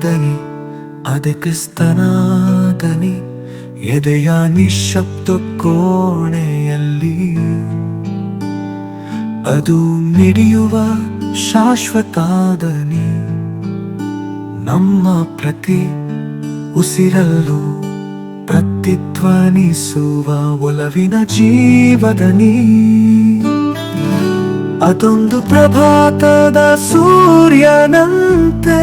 ದನಿ, ಅದೇ ಕ್ರಿಸ್ತನ ದನಿ, ಎದೆಯ ನಿಶ್ಶಬ್ದ ಕೋಣೆಯಲ್ಲಿ ಅದು ಮಿಡಿಯುವ ಶಾಶ್ವತ ದನಿ. ನಮ್ಮ ಪ್ರತಿ ಉಸಿರಲ್ಲೂ ಪ್ರತಿಧ್ವನಿಸುವ ಒಲವಿನ ಜೀವದನಿ. ಅದೊಂದು ಪ್ರಭಾತದ ಸೂರ್ಯನಂತೆ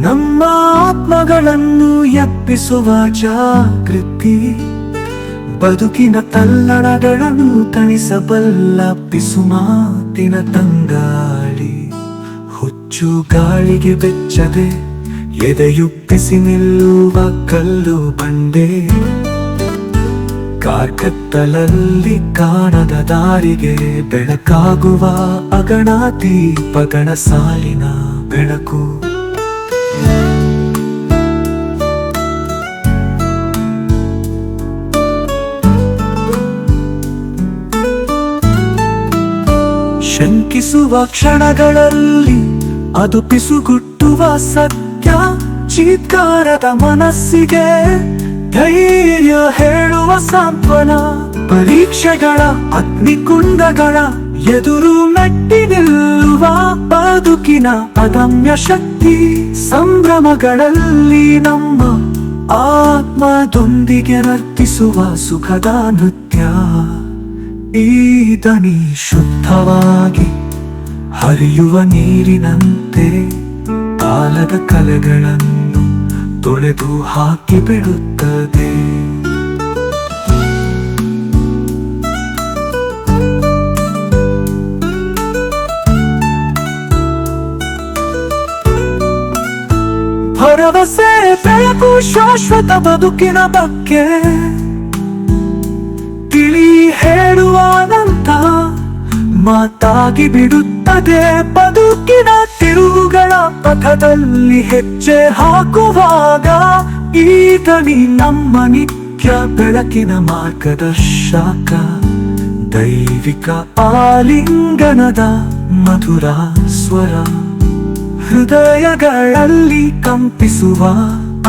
ನಮ್ಮ ಆತ್ಮಗಳನ್ನು ಎಬ್ಬಿಸುವ ಜಾಗೃತಿ. ಬದುಕಿನ ತಲ್ಲಣಗಳನ್ನು ತಣಿಸಬಲ್ಲ ಪಿಸುಮಾತಿನ ತಂಗಾಳಿ. ಹುಚ್ಚು ಗಾಳಿಗೆ ಬೆಚ್ಚದೆ ಎದೆಯುಪ್ಪಿಸಿ ನಿಲ್ಲುವ ಕಲ್ಲು ಬಂಡೆ. ಕಾರ್ಕತ್ತಲಲ್ಲಿ ಕಾಣದ ದಾರಿಗೆ ಬೆಳಕಾಗುವ ಅಗಣ ದೀಪಗಳ ಸಾಲಿನ ಬೆಳಕು. ಶಂಕಿಸುವ ಕ್ಷಣಗಳಲ್ಲಿ ಅದು ಪಿಸುಗುಟ್ಟುವ ಸತ್ಯ. ಚೀತ್ಕಾರದ ಮನಸ್ಸಿಗೆ ಧೈರ್ಯ ಹೇಳುವ ಸಾಂತ್ವನ. ಪರೀಕ್ಷೆಗಳ ಅಗ್ನಿಕುಂಡಗಳ ಎದುರು ಮೆಟ್ಟಿ ನಿಲ್ಲುವ ಬದುಕಿನ ಅದಮ್ಯ ಶಕ್ತಿ. ಸಂಭ್ರಮಗಳಲ್ಲಿ ನಮ್ಮ ಆತ್ಮದೊಂದಿಗೆ ನರ್ತಿಸುವ ಸುಖದ ನೃತ್ಯ. ಈ ದನಿ ಶುದ್ಧವಾಗಿ ಹರಿಯುವ ನೀರಿನಂತೆ ಕಾಲದ ಕಲೆಗಳನ್ನು ತೊಳೆದು ಹಾಕಿ ಬಿಡುತ್ತದೆ. ಭರವಸೆ ಬೆಳಕು ಶಾಶ್ವತ ಬದುಕಿನ ಬಗ್ಗೆ ತಿಳಿ ಹೇಳುವ ಅನಂತ ಮಾತಾಗಿ ಬಿಡುತ್ತದೆ. ಬದುಕಿನ ತಿರುವುಗಳ ಪಥದಲ್ಲಿ ಹೆಜ್ಜೆ ಹಾಕುವಾಗ ಈ ದನಿ ನಮ್ಮ ನಿತ್ಯ ಬೆಳಕಿನ ಮಾರ್ಗದರ್ಶಕ. ದೈವಿಕ ಆಲಿಂಗನದ ಮಧುರ ಸ್ವರ, ಹೃದಯಗಳಲ್ಲಿ ಕಂಪಿಸುವ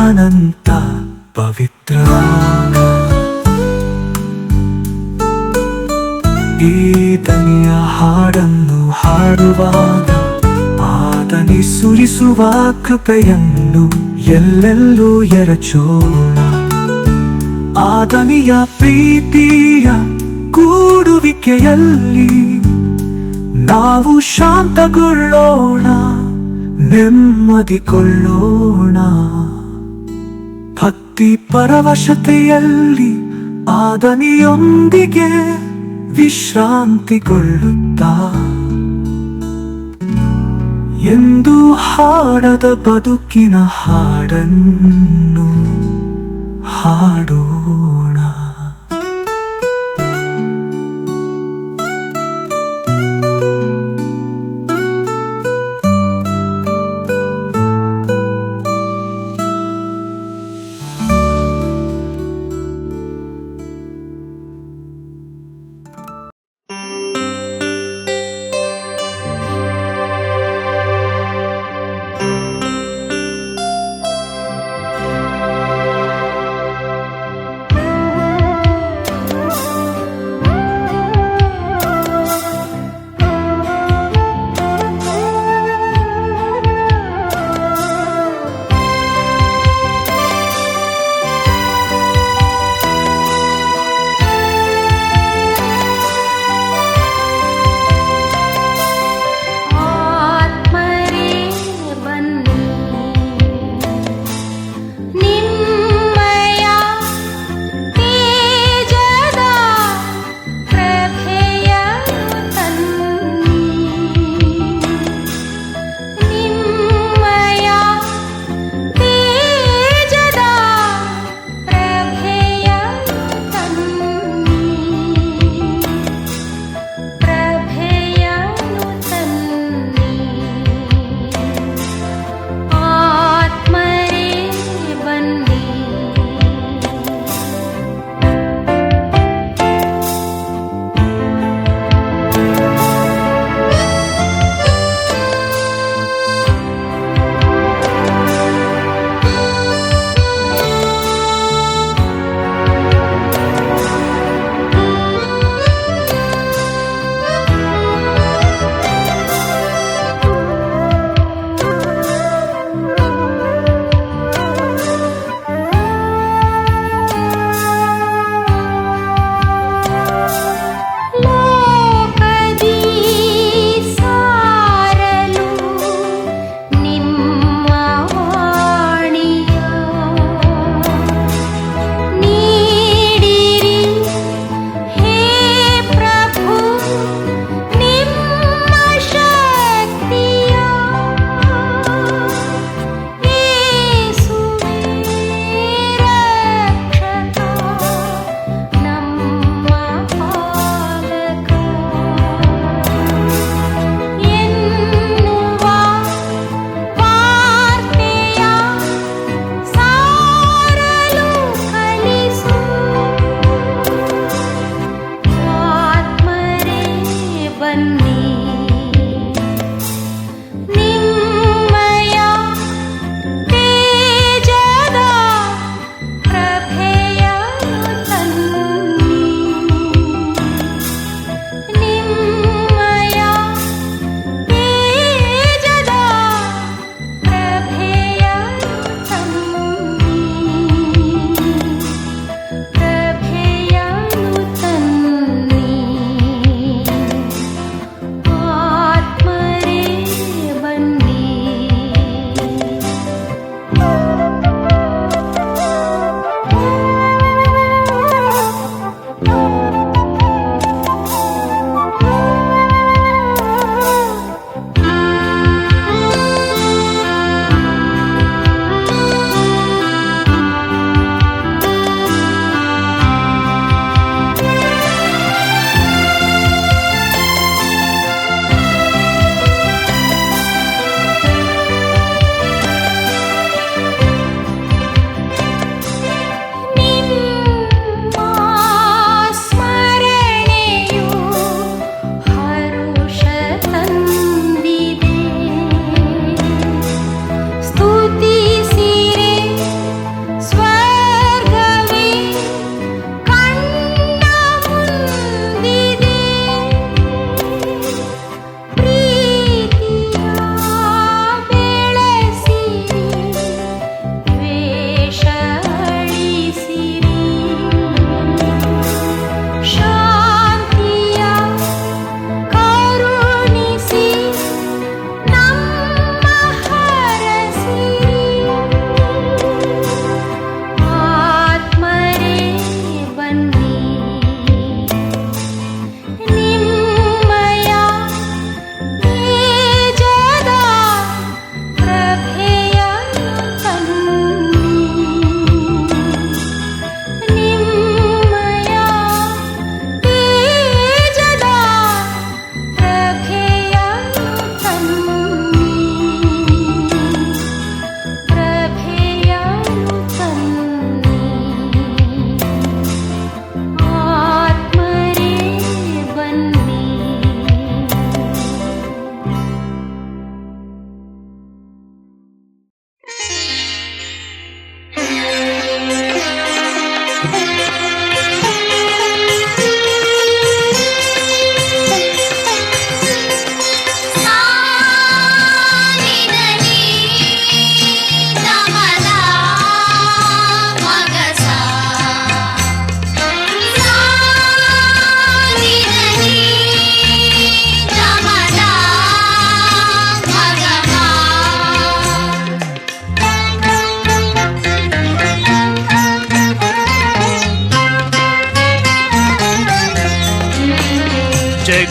ಅನಂತ ಪವಿತ್ರ. ಈ ದನಿಯ ಹಾಡನ್ನು ಹಾಡುವಾಗ ಆ ದನಿ ಸುರಿಸುವ ಕೃಪೆಯನ್ನು ಎಲ್ಲೆಲ್ಲೂ ಎರಚೋಣ. ಆ ದನಿಯ ಪ್ರೀತಿಯ ಕೂಡುವಿಕೆಯಲ್ಲಿ ನಾವು ಶಾಂತಗೊಳ್ಳೋಣ, ನೆಮ್ಮದಿಗೊಳ್ಳೋಣ. ಭಕ್ತಿ ಪರವಶತೆಯಲ್ಲಿ ಆ ದನಿಯೊಂದಿಗೆ ವಿಶ್ರಾಂತಿಗೊಳ್ಳುತ್ತಾ ಎಂದು ಹಾಡದ ಬದುಕಿನ ಹಾಡನ್ನು ಹಾಡೋಣ.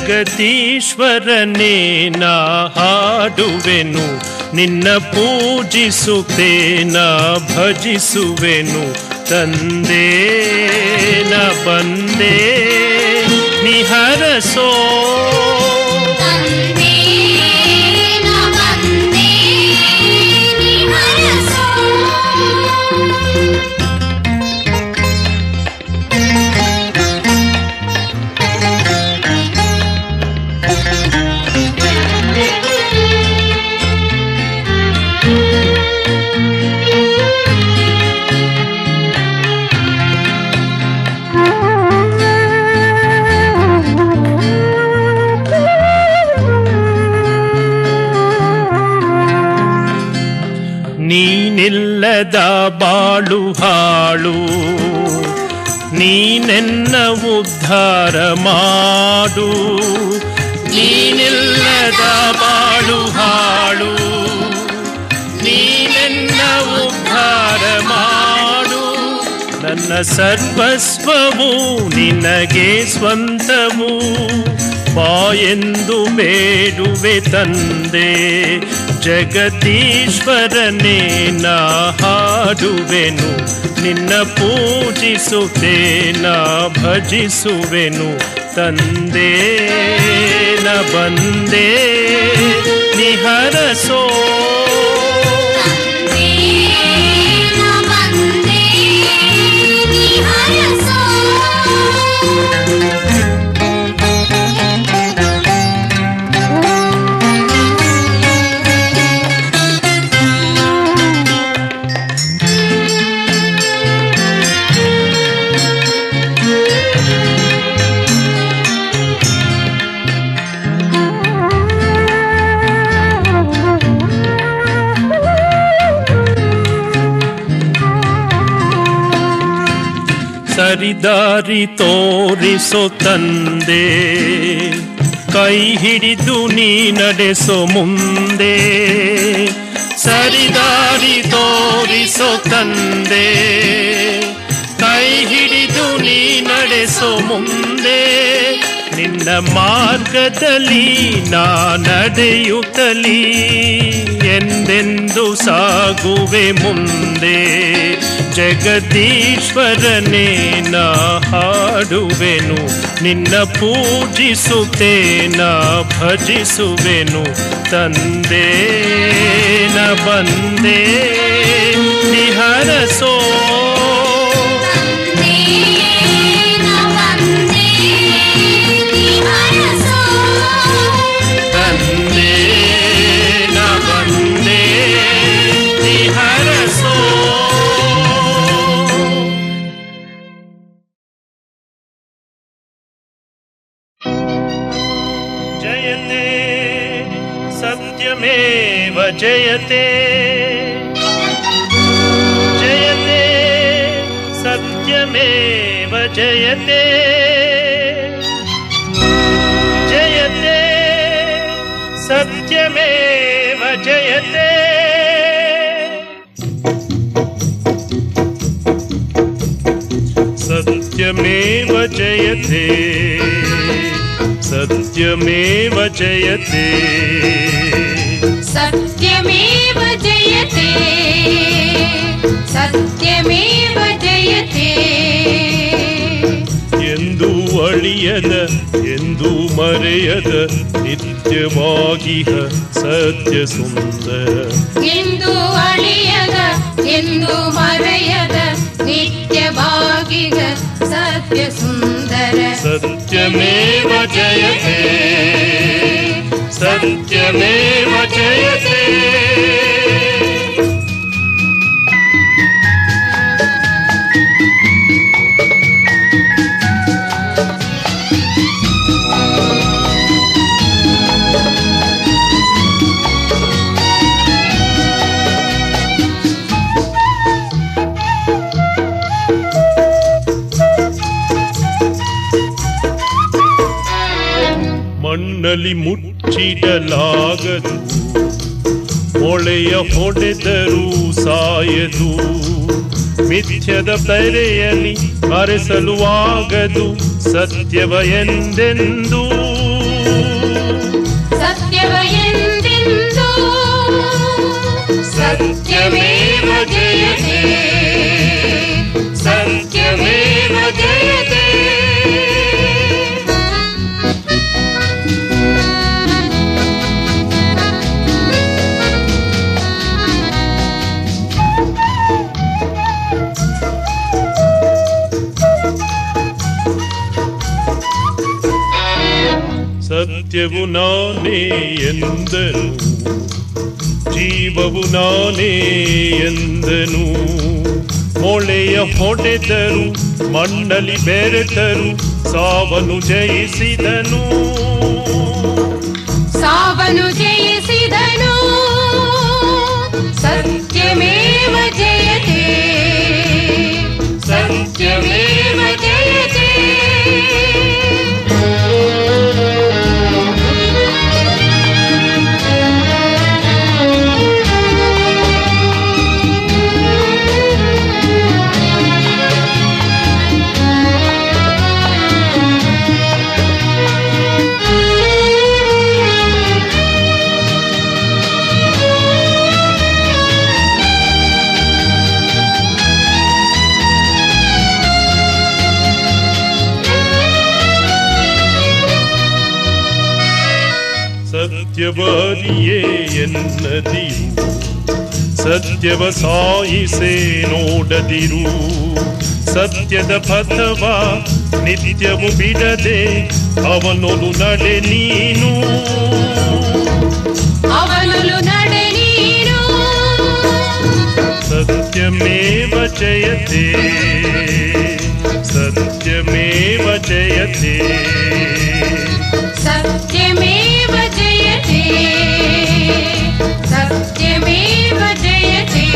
ಜಗದೀಶ್ವರನೇ ನಾ ಹಾಡುವೆನು, ನಿನ್ನ ಪೂಜಿಸುತ್ತೇನ ಭಜಿಸುವೆನು. ತಂದೆ ನ ಬಂದೆ ನಿಹರಸೋ, ನೀನಿಲ್ಲದ ಬಾಳು ಹಾಳು, ನೀನೆನ್ನ ಉದ್ಧಾರ ಮಾಡು. ನೀನಿಲ್ಲದ ಬಾಳು ಹಾಳು, ನೀನೆನ್ನ ಉದ್ಧಾರ ಮಾಡು. ನನ್ನ ಸರ್ವಸ್ವವು ನಿನಗೆ ಸ್ವಂತವು, ಬಾಯೆಂದು ಬೇಡುವೆ ತಂದೆ. ಜಗದೀಶ್ವರನೇ ನಾ ಹಾಡುವೆನು, ನಿನ್ನ ಪೂಜಿಸುತ್ತೇನ ಭಜಿಸುವೆನು. ತಂದೆ ನ ಬಂದೆ ನಿಹರಸೋ, ಸರಿದಾರಿ ತೋರಿಸೋ ತಂದೆ, ಕೈ ಹಿಡಿದು ನೀ ನಡೆಸೋ ಮುಂದೆ. ಸರಿದಾರಿ ತೋರಿಸೋ ತಂದೆ, ಕೈ ಹಿಡಿದು ನೀ ನಡೆಸೋ ಮುಂದೆ. ನಿನ್ನ ಮಾರ್ಗದಲ್ಲಿ ನಾ ನಡೆಯುತ್ತಲೀ ಎಂದೆಂದು ಸಾಗುವೆ ಮುಂದೆ. ಜಗದೀಶ್ವರನೇ ನಾ ಹಾಡುವೆನು, ನಿನ್ನ ಪೂಜಿಸುತ್ತೇನ ಭಜಿಸುವೆನು. ತಂದೆ ನ ಬಂದೆ ನಿಹರಸೋ, ತಂದೆ ನ ಬಂದೆ ನಿಹರಸೋ. ಜಯತೆ ಸತ್ಯಮೇವ ಜಯತೆ, ಜಯತೆ ಸತ್ಯಮೇವ ಜಯತೆ, ಜಯತೆ ಸತ್ಯಮೇವ ಜಯತೆ. ಸತ್ಯಮೇವ ಜಯತೆ, ಸತ್ಯಮೇವ ಜಯತೆ, ಸತ್ಯಮೇವ ಜಯತೆ, ಸತ್ಯಮೇವ ಜಯತೆ. ಎಂದು ಅಳಿಯದ ಎಂದು ಮರೆಯದ ನಿತ್ಯವಾಗಿಹ ಸತ್ಯ ಸುಂದರ, ಎಂದು ಅಳಿಯದ ಎಂದು ಮರೆಯದ ನಿತ್ಯವಾಗಿಗ ಸತ್ಯ ಸುಂದರ. ಸತ್ಯಮೇವ ಜಯತೆ, ಸತ್ಯಮೇವ ಜಯತೆ. ಮಣ್ಣಲ್ಲಿ ಮುಚ್ಚಿಡಲಾಗದು, ಮೊಳೆಯ ಹೊಡೆದರೂ ಸಾಯದು. ಮಿಥ್ಯದ ತೆರೆಯಲಿ ಅರೆಸಲು ಆಗದು, ಸತ್ಯವ ಎಂದೆಂದೂ सत्यमेव जयते सत्यमेव जयते ಸತ್ಯವು ನಾನೇ ಎಂದನು ಜೀವವು ನಾನೇ ಎಂದನು ಮೊಳೆಯ ಹೊಡೆದರು ಮಣ್ಣಲ್ಲಿ ಬೆರೆತರು ಸಾವನು ಜಯಿಸಿದನು ಸಾವನು ಜಯಿಸಿದನು ಸತ್ಯಮೇವ ಜಯತೆ ಸತ್ಯಮೇವ ಜಯತೆ ಸತ್ಯವರಿಯೇ ಎನ್ನದಿರು ಸತ್ಯವ ಸಾಯಿಸೇ ನೋಡದಿರು ಸತ್ಯದ ಪಥವ ನಿತ್ಯವು ಬಿಡದೆ ಅವನೊಲು ನಡೆ ನೀನು ಅವನೊಲು ನಡೆ ನೀನು ಸತ್ಯಮೇವ ಜಯತೆ ಸತ್ಯಮೇವ ಜಯತೆ सत्यमेव जयते सत्यमेव जयते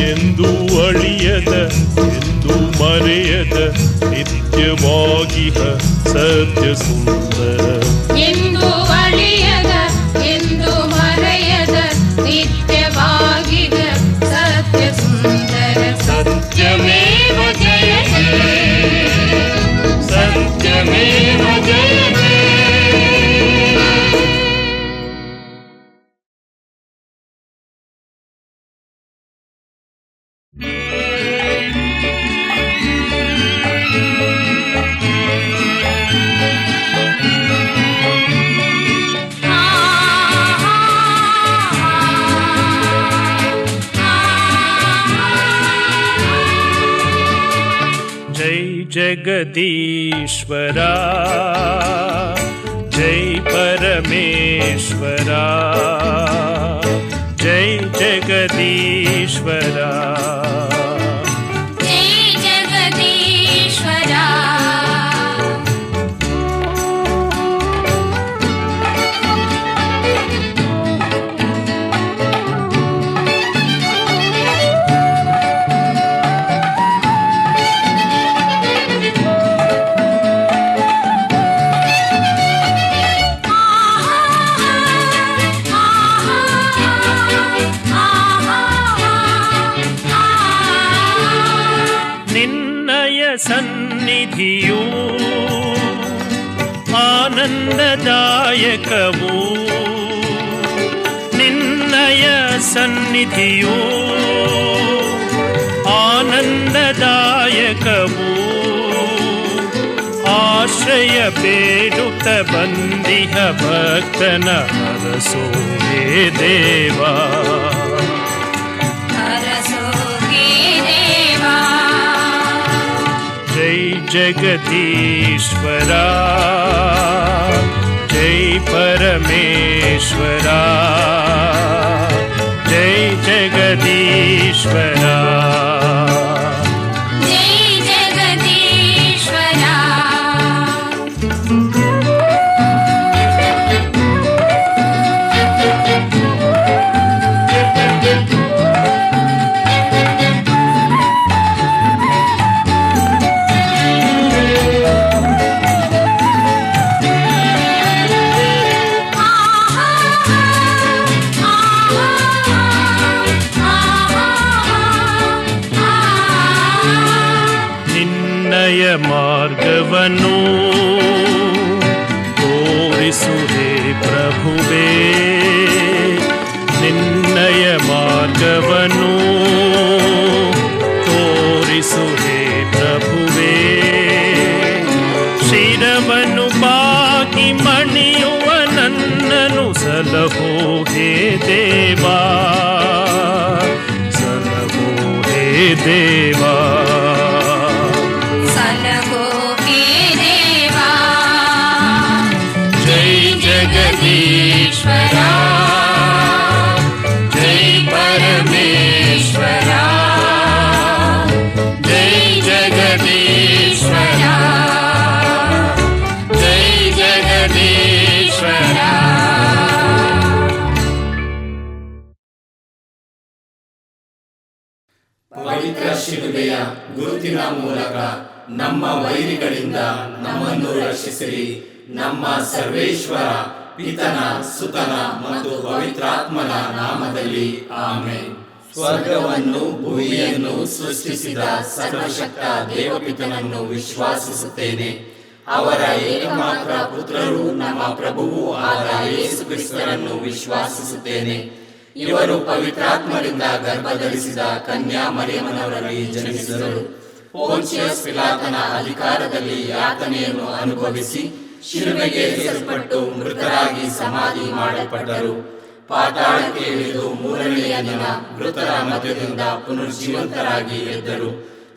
ಎಂದು ಅಳಿಯದ ಎಂದು ಮರೆಯದ ನಿತ್ಯವಾಗಿಹ ಸತ್ಯ ಸುಂದರ ಎಂದು ಅಳಿಯದ ಎಂದು ಮರೆಯದ ನಿತ್ಯವಾಗಿದ ಸತ್ಯ ಸುಂದರ ಸತ್ಯಮೇವ ಜಯತೆ सत्यमेव जयते जगदीश्वरा जय परमेश्वरा जय जगदीश्वरा जय जगदीश्वरा ಸನ್ನಿಧಿಯು ಆನಂದದಾಯಕವು ನಿನ್ನಯ ಸನ್ನಿಧಿಯು ಆನಂದದಾಯಕವು ಆಶ್ರಯ ಬೇಡುತ್ತ ಬಂದಿಹ ಭಕ್ತನ ಹರಸೋ ಹೇ ದೇವಾ जय जगदीश्वरा जय परमेश्वरा जय जगदीश्वरा जय जगदीश्वरा ಮಾರ್ಗವನ್ನು ತೋರಿಸು ಹೇ ಪ್ರಭುವೇ ನಿನ್ನ ರಕ್ಷೆಯ ಮಾರ್ಗವನ್ನು ತೋರಿಸು ಹೇ ಪ್ರಭುವೇ. ಶಿರವನ್ನು ಬಾಗಿ ಮಣಿಯುವ ನನ್ನನು ಸಲಹೋ ಹೇ ದೇವಾ, ಸಲಹೋ ಹೇ ದೇವಾ. ಸಲಹೋ ಹೇ ದೇವಾ. ಜೈ ಜಗದೀಶ್ವರ, ಜೈ ಪರಮೇಶ್ವರ, ಜೈ ಜಗದೀಶ್ವರ, ಜೈ ಜಗದೀಶ್ವರ. ಪವಿತ್ರ ಶಿಲುಬೆಯ ಗುರುತಿನ ಮೂಲಕ ನಮ್ಮ ವೈರಿಗಳಿಂದ ನಮ್ಮನ್ನು ರಕ್ಷಿಸಿರಿ. ನಮ್ಮ ಸರ್ವೇಶ್ವರ ಪಿತನ, ಸುತನ ಮತ್ತು ಪವಿತ್ರಾತ್ಮನ ನಾಮದಲ್ಲಿ ಆಮೆನ್. ಸ್ವರ್ಗವನ್ನು ಭೂಮಿಯನ್ನು ಸೃಷ್ಟಿಸಿದ ಸರ್ವಶಕ್ತ ದೇವಪಿತನನ್ನು ವಿಶ್ವಾಸಿಸುತ್ತೇನೆ. ಅವರ ಏಕಮಾತ್ರ ಪುತ್ರರು ನಮ್ಮ ಪ್ರಭುವೂ ಆದ ಯೇಸು ಕ್ರಿಸ್ತರನ್ನು ವಿಶ್ವಾಸಿಸುತ್ತೇನೆ. ಇವರು ಪವಿತ್ರಾತ್ಮರಿಂದ ಗರ್ಭಧರಿಸಿದ ಕನ್ಯಾ ಮರಿಯಮ್ಮನವರಲ್ಲಿ ಜನಿಸಿದರು. ಪೋಂಚಿಯಸ್ ಪಿಲಾತನ ಅಧಿಕಾರದಲ್ಲಿ ಯಾತನೆಯನ್ನು ಅನುಭವಿಸಿ ಶಿಲುಬೆಗೆ ಏರಿಸಲ್ಪಟ್ಟು ಮೃತರಾಗಿ ಸಮಾಧಿ ಮಾಡಲ್ಪಟ್ಟರು. ಪಾತಾಳಕ್ಕೆ ಇಳಿದು ಮೂರನೆಯ ದಿನ ಮೃತರ ಮಧ್ಯದಿಂದ ಪುನರ್ಜೀವಂತರಾಗಿ ಎದ್ದರು.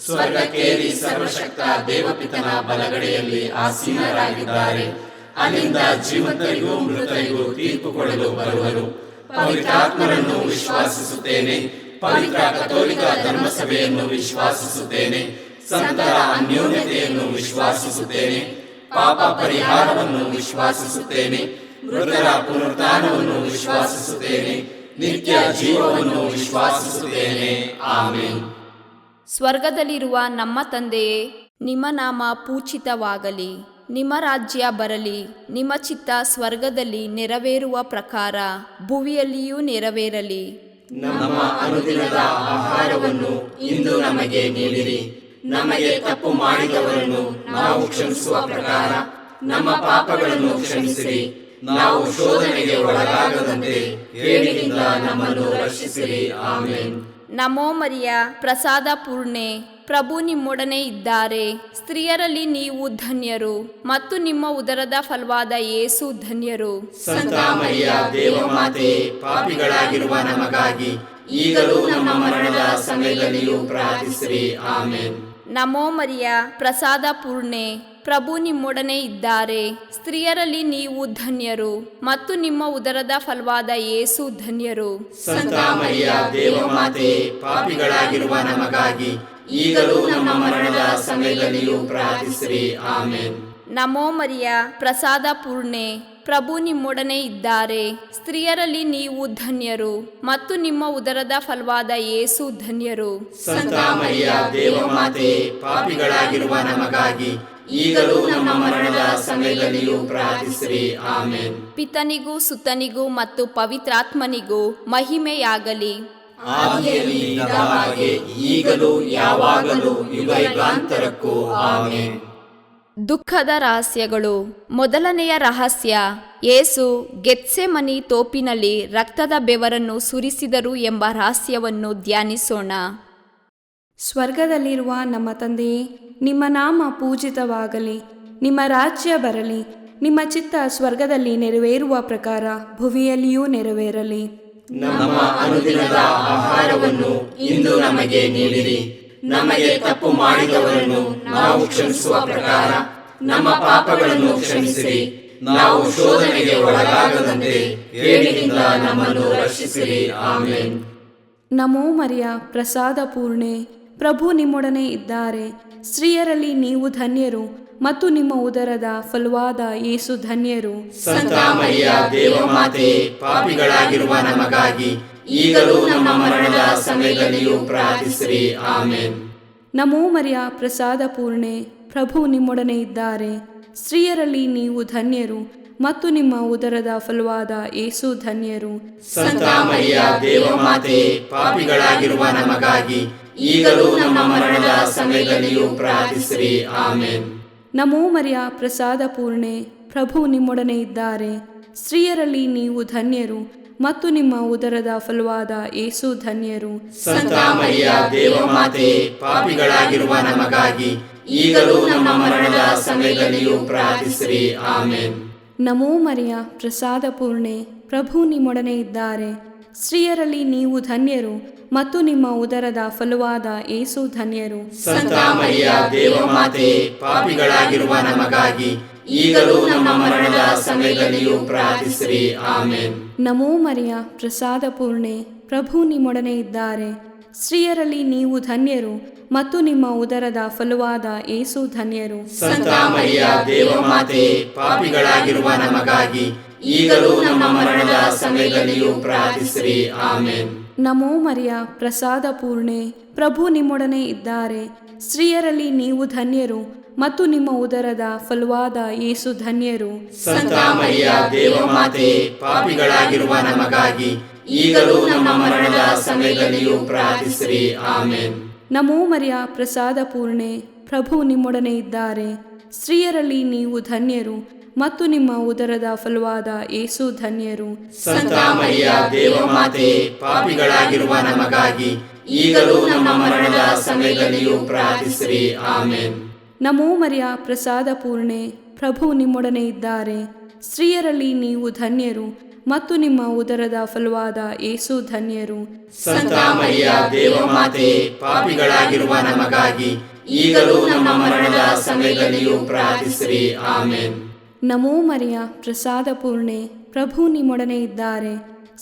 ಸ್ವರ್ಗಕ್ಕೇರಿ ಸರ್ವಶಕ್ತ ದೇವಪಿತನ ಬಲಗಡೆಯಲ್ಲಿ ಆಸೀನರಾಗಿದ್ದಾರೆ. ಅಲ್ಲಿಂದ ಜೀವಂತರಿಗೂ ಮೃತರಿಗೂ ತೀರ್ಪು ಕೊಡಲು ಬರುವರು. ಪವಿತ್ರಾತ್ಮರನ್ನು ವಿಶ್ವಾಸಿಸುತ್ತೇನೆ. ಪವಿತ್ರ ಕಥೋಲಿಕ ಧರ್ಮಸಭೆಯನ್ನು ವಿಶ್ವಾಸಿಸುತ್ತೇನೆ. ಸಂತರ ಅನ್ಯೋನ್ಯತೆಯನ್ನು ವಿಶ್ವಾಸಿಸುತ್ತೇನೆ. ಪಾಪ ಪರಿಹಾರವನ್ನು ವಿಶ್ವಾಸಿಸುತ್ತೇನೆ. ಮೃತರ ಪುನರುತ್ಥಾನವನ್ನು ವಿಶ್ವಾಸಿಸುತ್ತೇನೆ. ನಿತ್ಯ ಜೀವವನ್ನು ವಿಶ್ವಾಸಿಸುತ್ತೇನೆ. ಆಮೆನ್. ಸ್ವರ್ಗದಲ್ಲಿರುವ ನಮ್ಮ ತಂದೆಯೇ, ನಿಮ್ಮ ನಾಮ ಪೂಜಿತವಾಗಲಿ. ನಿಮ್ಮ ರಾಜ್ಯ ಬರಲಿ. ನಿಮ್ಮ ಚಿತ್ತ ಸ್ವರ್ಗದಲ್ಲಿ ನೆರವೇರುವ ಪ್ರಕಾರ ಭುವಿಯಲ್ಲಿಯೂ ನೆರವೇರಲಿ. ನಮ್ಮ ಅನುದಿನದ ಆಹಾರವನ್ನು ಇಂದು ನಮಗೆ ನೀಡಿರಿ. ನಮಗೆ ತಪ್ಪು ಮಾಡಿದವರನ್ನು ನಾವು ಕ್ಷಮಿಸುವ ಪ್ರಕಾರ ನಮ್ಮ ಪಾಪಗಳನ್ನು ಕ್ಷಮಿಸಿರಿ. ನಾವು ಶೋಧನೆಗೆ ಒಳಗಾಗದಂತೆ ಕೇಡಿನಿಂದ ನಮ್ಮನ್ನು ರಕ್ಷಿಸಿರಿ. ಆಮೆನ್. ನಮೋ ಮರಿಯ, ಪ್ರಸಾದ ಪೂರ್ಣೆ, ಪ್ರಭು ನಿಮ್ಮೊಡನೆ ಇದ್ದಾರೆ. ಸ್ತ್ರೀಯರಲ್ಲಿ ನೀವು ಧನ್ಯರು ಮತ್ತು ನಿಮ್ಮ ಉದರದ ಫಲವಾದ ಯೇಸು ಧನ್ಯರು. ಸಂತ ಮರಿಯ ದೇವಮಾತೆಯೇ, ಪಾಪಿಗಳಾಗಿರುವ ನಮಗಾಗಿ ಈಗಲೂ ನಮ್ಮ ಮರಣದ ಸಮಯದಲ್ಲಿಯೂ ಪ್ರಾರ್ಥಿಸಿರಿ. ಆಮೆನ್. ನಮೋ ಮರಿಯ, ಪ್ರಸಾದ ಪೂರ್ಣೆ, ಪ್ರಭು ನಿಮ್ಮೊಡನೆ ಇದ್ದಾರೆ. ಸ್ತ್ರೀಯರಲ್ಲಿ ನೀವು ಧನ್ಯರು ಮತ್ತು ನಿಮ್ಮ ಉದರದ ಫಲವಾದ ಯೇಸು ಧನ್ಯರು. ಸಂತ ಮರಿಯ ದೇವಮಾತೆಯೇ, ಪಾಪಿಗಳಾಗಿರುವ ನಮಗಾಗಿ ಈಗಲೂ ನಮ್ಮ ಮರಣದ ಸಮಯದಲ್ಲಿಯೂ ಪ್ರಾರ್ಥಿಸಿರಿ. ಆಮೆನ್. ನಮೋ ಮರಿಯ, ಪ್ರಸಾದ ಪೂರ್ಣೆ, ಪ್ರಭು ನಿಮ್ಮೊಡನೆ ಇದ್ದಾರೆ. ಸ್ತ್ರೀಯರಲ್ಲಿ ನೀವು ಧನ್ಯರು ಮತ್ತು ನಿಮ್ಮ ಉದರದ ಫಲವಾದ ಯೇಸು ಧನ್ಯರು. ಸಂತ ಮರಿಯ ದೇವಮಾತೆಯೇ, ಪಾಪಿಗಳಾಗಿರುವ ನಮಗಾಗಿ ಈಗಲೂ ನಮ್ಮ ಮರಣದ ಸಮಯದಲ್ಲಿಯೂ ಪ್ರಾರ್ಥಿಸಿರಿ. ಆಮೆನ್. ಪಿತನಿಗೂ ಸುತನಿಗೂ ಮತ್ತು ಪವಿತ್ರಾತ್ಮನಿಗೂ ಮಹಿಮೆಯಾಗಲಿ. ಆದಿಯಲ್ಲಿ ಇದ್ದ ಹಾಗೆ ಈಗಲೂ ಯಾವಾಗಲೂ ಯುಗಯುಗಾಂತರಕ್ಕೂ. ಆಮೆನ್. ದುಃಖದ ರಹಸ್ಯಗಳು. ಮೊದಲನೆಯ ರಹಸ್ಯ, ಯೇಸು ಗೆತ್ಸೆಮನಿ ತೋಪಿನಲ್ಲಿ ರಕ್ತದ ಬೆವರನ್ನು ಸುರಿಸಿದರು ಎಂಬ ರಹಸ್ಯವನ್ನು ಧ್ಯಾನಿಸೋಣ. ಸ್ವರ್ಗದಲ್ಲಿರುವ ನಮ್ಮ ತಂದೆಯೇ, ನಿಮ್ಮ ನಾಮ ಪೂಜಿತವಾಗಲಿ. ನಿಮ್ಮ ರಾಜ್ಯ ಬರಲಿ. ನಿಮ್ಮ ಚಿತ್ತ ಸ್ವರ್ಗದಲ್ಲಿ ನೆರವೇರುವ ಪ್ರಕಾರ ಭುವಿಯಲ್ಲಿಯೂ ನೆರವೇರಲಿ. ನಮ್ಮ ಅನುದಿನದ ಆಹಾರವನ್ನು ಇಂದು ನಮಗೆ ನೀಡಿರಿ. ನಮಗೆ ತಪ್ಪು ಮಾಡಿದವರನ್ನು ನಾವು ಕ್ಷಮಿಸುವ ಪ್ರಕಾರ ನಮ್ಮ ಪಾಪಗಳನ್ನು ಕ್ಷಮಿಸಿರಿ. ನಾವು ಶೋಧನೆಗೆ ಒಳಗಾಗದಂತೆ ಕೇಡಿನಿಂದ ನಮ್ಮನ್ನು ರಕ್ಷಿಸಿರಿ. ಆಮೆನ್. ನಮೋ ಮರಿಯ, ಪ್ರಸಾದ ಪೂರ್ಣೆ, ಪ್ರಭು ನಿಮ್ಮೊಡನೆ ಇದ್ದಾರೆ. ಸ್ತ್ರೀಯರಲ್ಲಿ ನೀವು ಧನ್ಯರು ಮತ್ತು ನಿಮ್ಮ ಉದರದ ಫಲವಾದ ಯೇಸು ಧನ್ಯರು. ಸಂತ ಮರಿಯ ದೇವಮಾತೆಯೇ, ಪಾಪಿಗಳಾಗಿರುವ ನಮಗಾಗಿ ಈಗಲೂ ನಮ್ಮ ಮರಣದ ಸಮಯದಲ್ಲಿಯೂ ಪ್ರಾರ್ಥಿಸಿರಿ. ಆಮೆನ್. ನಮೋ ಮರಿಯ, ಪ್ರಸಾದ ಪೂರ್ಣೆ, ಪ್ರಭು ನಿಮ್ಮೊಡನೆ ಇದ್ದಾರೆ. ಸ್ತ್ರೀಯರಲ್ಲಿ ನೀವು ಧನ್ಯರು ಮತ್ತು ನಿಮ್ಮ ಉದರದ ಫಲವಾದ ಯೇಸು ಧನ್ಯರು. ಸಂತ ಮರಿಯ ದೇವಮಾತೆಯೇ, ಪಾಪಿಗಳಾಗಿರುವ ನಮಗಾಗಿ ಈಗಲೂ ನಮ್ಮ ಮರಣದ ಸಮಯದಲ್ಲಿಯೂ ಪ್ರಾರ್ಥಿಸಿರಿ. ಆಮೆನ್. ನಮೋ ಮರಿಯ, ಪ್ರಸಾದ ಪೂರ್ಣೆ, ಪ್ರಭು ನಿಮ್ಮೊಡನೆ ಇದ್ದಾರೆ. ಸ್ತ್ರೀಯರಲ್ಲಿ ನೀವು ಧನ್ಯರು ಮತ್ತು ನಿಮ್ಮ ಉದರದ ಫಲವಾದ ಯೇಸು ಧನ್ಯರು. ಸಂತ ಮರಿಯ ದೇವಮಾತೆ, ಪಾಪಿಗಳಾಗಿರುವ ನಮಗಾಗಿ ಈಗಲೂ ನಮ್ಮ ಮರಣದ ಸಮಯದಲ್ಲಿಯೂ ಪ್ರಾರ್ಥಿಸಿರಿ. ಆಮೇನ್. ನಮೋ ಮರಿಯ, ಪ್ರಸಾದ ಪೂರ್ಣೆ, ಪ್ರಭು ನಿಮ್ಮೊಡನೆ ಇದ್ದಾರೆ. ಸ್ತ್ರೀಯರಲ್ಲಿ ನೀವು ಧನ್ಯರು ಮತ್ತು ನಿಮ್ಮ ಉದರದ ಫಲವಾದ ಯೇಸು ಧನ್ಯರು. ಸಂತ ಮರಿಯ ದೇವಮಾತೆ, ಪಾಪಿಗಳಾಗಿರುವ ನಮಗಾಗಿ ಈಗಲೂ ನಮ್ಮ ಮರಣದ ಸಮಯದಲ್ಲಿಯೂ ಪ್ರಾರ್ಥಿಸಿರಿ. ಆಮೇನ್. ನಮೋ ಮರಿಯ, ಪ್ರಸಾದ ಪೂರ್ಣೆ, ಪ್ರಭು ನಿಮ್ಮೊಡನೆ ಇದ್ದಾರೆ. ಸ್ತ್ರೀಯರಲ್ಲಿ ನೀವು ಧನ್ಯರು ಮತ್ತು ನಿಮ್ಮ ಉದರದ ಫಲವಾದ ಯೇಸು ಧನ್ಯರು. ಸಂತ ಮರಿಯ ದೇವಮಾತೆ, ಪಾಪಿಗಳಾಗಿರುವ ನಮಗಾಗಿ ಈಗಲೂ ನಮ್ಮ ಮರಣದ ಸಮಯದಲ್ಲಿಯೂ ಪ್ರಾರ್ಥಿಸಿರಿ. ಆಮೇನ್. ನಮೋ ಮರಿಯ, ಪ್ರಸಾದ ಪೂರ್ಣೆ, ಪ್ರಭು ನಿಮ್ಮೊಡನೆ ಇದ್ದಾರೆ. ಸ್ತ್ರೀಯರಲ್ಲಿ ನೀವು ಧನ್ಯರು ಮತ್ತು ನಿಮ್ಮ ಉದರದ ಫಲವಾದ ಯೇಸು ಧನ್ಯರು. ಸಂತ ಮರಿಯ ದೇವಮಾತೆ, ಪಾಪಿಗಳಾಗಿರುವ ನಮಗಾಗಿ ಈಗಲೂ ನಮ್ಮ ಮರಣದ ಸಮಯದಲ್ಲಿಯೂ ಪ್ರಾರ್ಥಿಸಿರಿ. ಆಮೇನ್. ನಮೋ ಮರಿಯ, ಪ್ರಸಾದ ಪೂರ್ಣೆ, ಪ್ರಭು ನಿಮ್ಮೊಡನೆ ಇದ್ದಾರೆ. ಸ್ತ್ರೀಯರಲ್ಲಿ ನೀವು ಧನ್ಯರು ಮತ್ತು ನಿಮ್ಮ ಉದರದ ಫಲವಾದ ಯೇಸು ಧನ್ಯರು. ಸಂತ ಮರಿಯ ದೇವಮಾತೆ, ಪಾಪಿಗಳಾಗಿರುವ ನಮಗಾಗಿ ಈಗಲೂ ನಮ್ಮ ಮರಣದ ಸಮಯದಲ್ಲಿಯೂ ಪ್ರಾರ್ಥಿಸಿರಿ. ಆಮೇನ್. ನಮೋ ಮರಿಯ, ಪ್ರಸಾದ ಪೂರ್ಣೆ, ಪ್ರಭು ನಿಮ್ಮೊಡನೆ ಇದ್ದಾರೆ. ಸ್ತ್ರೀಯರಲ್ಲಿ ನೀವು ಧನ್ಯರು ಮತ್ತು ನಿಮ್ಮ ಉದರದ ಫಲವಾದ ಯೇಸು ಧನ್ಯರು. ಸಂತ ಮರಿಯ ದೇವಮಾತೆ, ಪಾಪಿಗಳಾಗಿರುವ ನಮಗಾಗಿ ಈಗಲೂ ನಮ್ಮ ಮರಣದ ಸಮಯದಲ್ಲಿಯೂ ಪ್ರಾರ್ಥಿಸಿರಿ. ಆಮೇನ್. ನಮೋ ಮರಿಯ, ಪ್ರಸಾದ ಪೂರ್ಣೆ, ಪ್ರಭು ನಿಮ್ಮೊಡನೆ ಇದ್ದಾರೆ.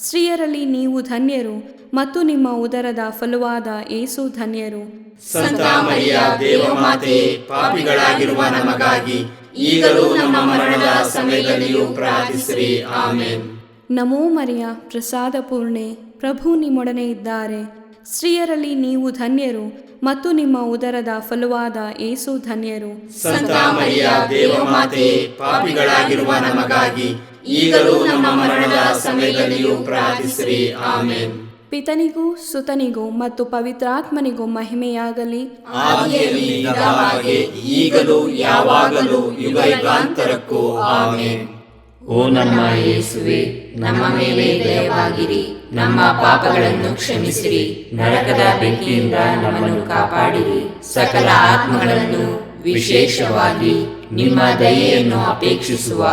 ಸ್ತ್ರೀಯರಲ್ಲಿ ನೀವು ಧನ್ಯರು ಮತ್ತು ನಿಮ್ಮ ಉದರದ ಫಲವಾದ ಯೇಸು ಧನ್ಯರು. ಸಂತ ಮರಿಯ ದೇವಮಾತೆ, ಪಾಪಿಗಳಾಗಿರುವ ನಮಗಾಗಿ ಈಗಲೂ ನಮ್ಮ ಮರಣದ ಸಮಯದಲ್ಲಿಯೂ ಪ್ರಾರ್ಥಿಸಿರಿ. ಆಮೇನ್. ನಮೋ ಮರಿಯ, ಪ್ರಸಾದ ಪೂರ್ಣೆ, ಪ್ರಭು ನಿಮ್ಮೊಡನೆ ಇದ್ದಾರೆ. ಸ್ತ್ರೀಯರಲ್ಲಿ ನೀವು ಧನ್ಯರು ಮತ್ತು ನಿಮ್ಮ ಉದರದ ಫಲವಾದ ಯೇಸು ಧನ್ಯರು. ಸಂತ ಮರಿಯ ದೇವಮಾತೆ, ಪಾಪಿಗಳಾಗಿರುವ ನಮಗಾಗಿ ಈಗಲೂ ನಮ್ಮ ಮರಣದ ಸಮಯದಲ್ಲಿಯೂ ಪ್ರಾರ್ಥಿಸಿರಿ. ಆಮೇನ್. ಪಿತನಿಗೂ ಸುತನಿಗೂ ಮತ್ತು ಪವಿತ್ರಾತ್ಮನಿಗೂ ಮಹಿಮೆಯಾಗಲಿ. ಆದಿಯಲ್ಲಿ ಇದ್ದ ಹಾಗೆ ಈಗಲೂ ಯಾವಾಗಲೂ ಯುಗಾಂತರಕ್ಕೂ. ಆಮೇನ್. ಓ ನಮ್ಮ ಯೇಸುವೆ, ನಮ್ಮ ಮೇಲೆ ದಯವಾಗಿರಿ, ನಮ್ಮ ಪಾಪಗಳನ್ನು ಕ್ಷಮಿಸಿರಿ, ನರಕದ ಬೆಂಕಿಯಿಂದ ನಮ್ಮನ್ನು ಕಾಪಾಡಿರಿ, ಸಕಲ ಆತ್ಮಗಳನ್ನು, ವಿಶೇಷವಾಗಿ ನಿಮ್ಮ ದಯೆಯನ್ನು ಅಪೇಕ್ಷಿಸುವ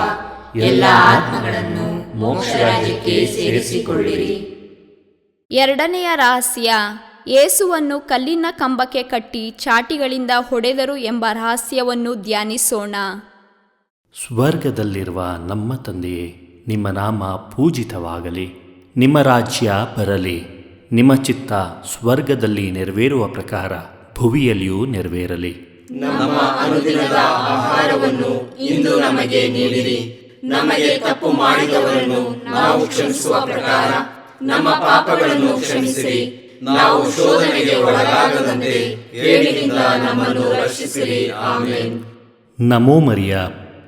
ಎಲ್ಲ ಆತ್ಮಗಳನ್ನು ಮೋಕ್ಷ ರಾಜ್ಯಕ್ಕೆ ಸೇರಿಸಿಕೊಳ್ಳಿರಿ. ಎರಡನೆಯ ರಹಸ್ಯ, ಯೇಸುವನ್ನು ಕಲ್ಲಿನ ಕಂಬಕ್ಕೆ ಕಟ್ಟಿ ಚಾಟಿಗಳಿಂದ ಹೊಡೆದರು ಎಂಬ ರಹಸ್ಯವನ್ನು ಧ್ಯಾನಿಸೋಣ. ಸ್ವರ್ಗದಲ್ಲಿರುವ ನಮ್ಮ ತಂದೆಯೇ, ನಿಮ್ಮ ನಾಮ ಪೂಜಿತವಾಗಲಿ, ನಿಮ್ಮ ರಾಜ್ಯ ಬರಲಿ, ನಿಮ್ಮ ಚಿತ್ತ ಸ್ವರ್ಗದಲ್ಲಿ ನೆರವೇರುವ ಪ್ರಕಾರ ಭುವಿಯಲ್ಲಿಯೂ ನೆರವೇರಲಿ. ನಮ್ಮ ಅನುದಿನದ ಆಹಾರವನ್ನು ಇಂದು ನಮಗೆ ನೀಡಿರಿ. ನಮಗೆ ತಪ್ಪು ಮಾಡಿದವರನ್ನು ನಾವು ಕ್ಷಮಿಸುವ ಪ್ರಕಾರ ನಮ್ಮ ಪಾಪಗಳನ್ನು ಕ್ಷಮಿಸಿರಿ. ನಾವು ಶೋಧನೆಗೆ ಒಳಗಾಗದಂತೆ ಕೇಡಿನಿಂದ ನಮ್ಮನ್ನು ರಕ್ಷಿಸಿರಿ. ಆಮೇನ್. ನಮೋ ಮರಿಯ,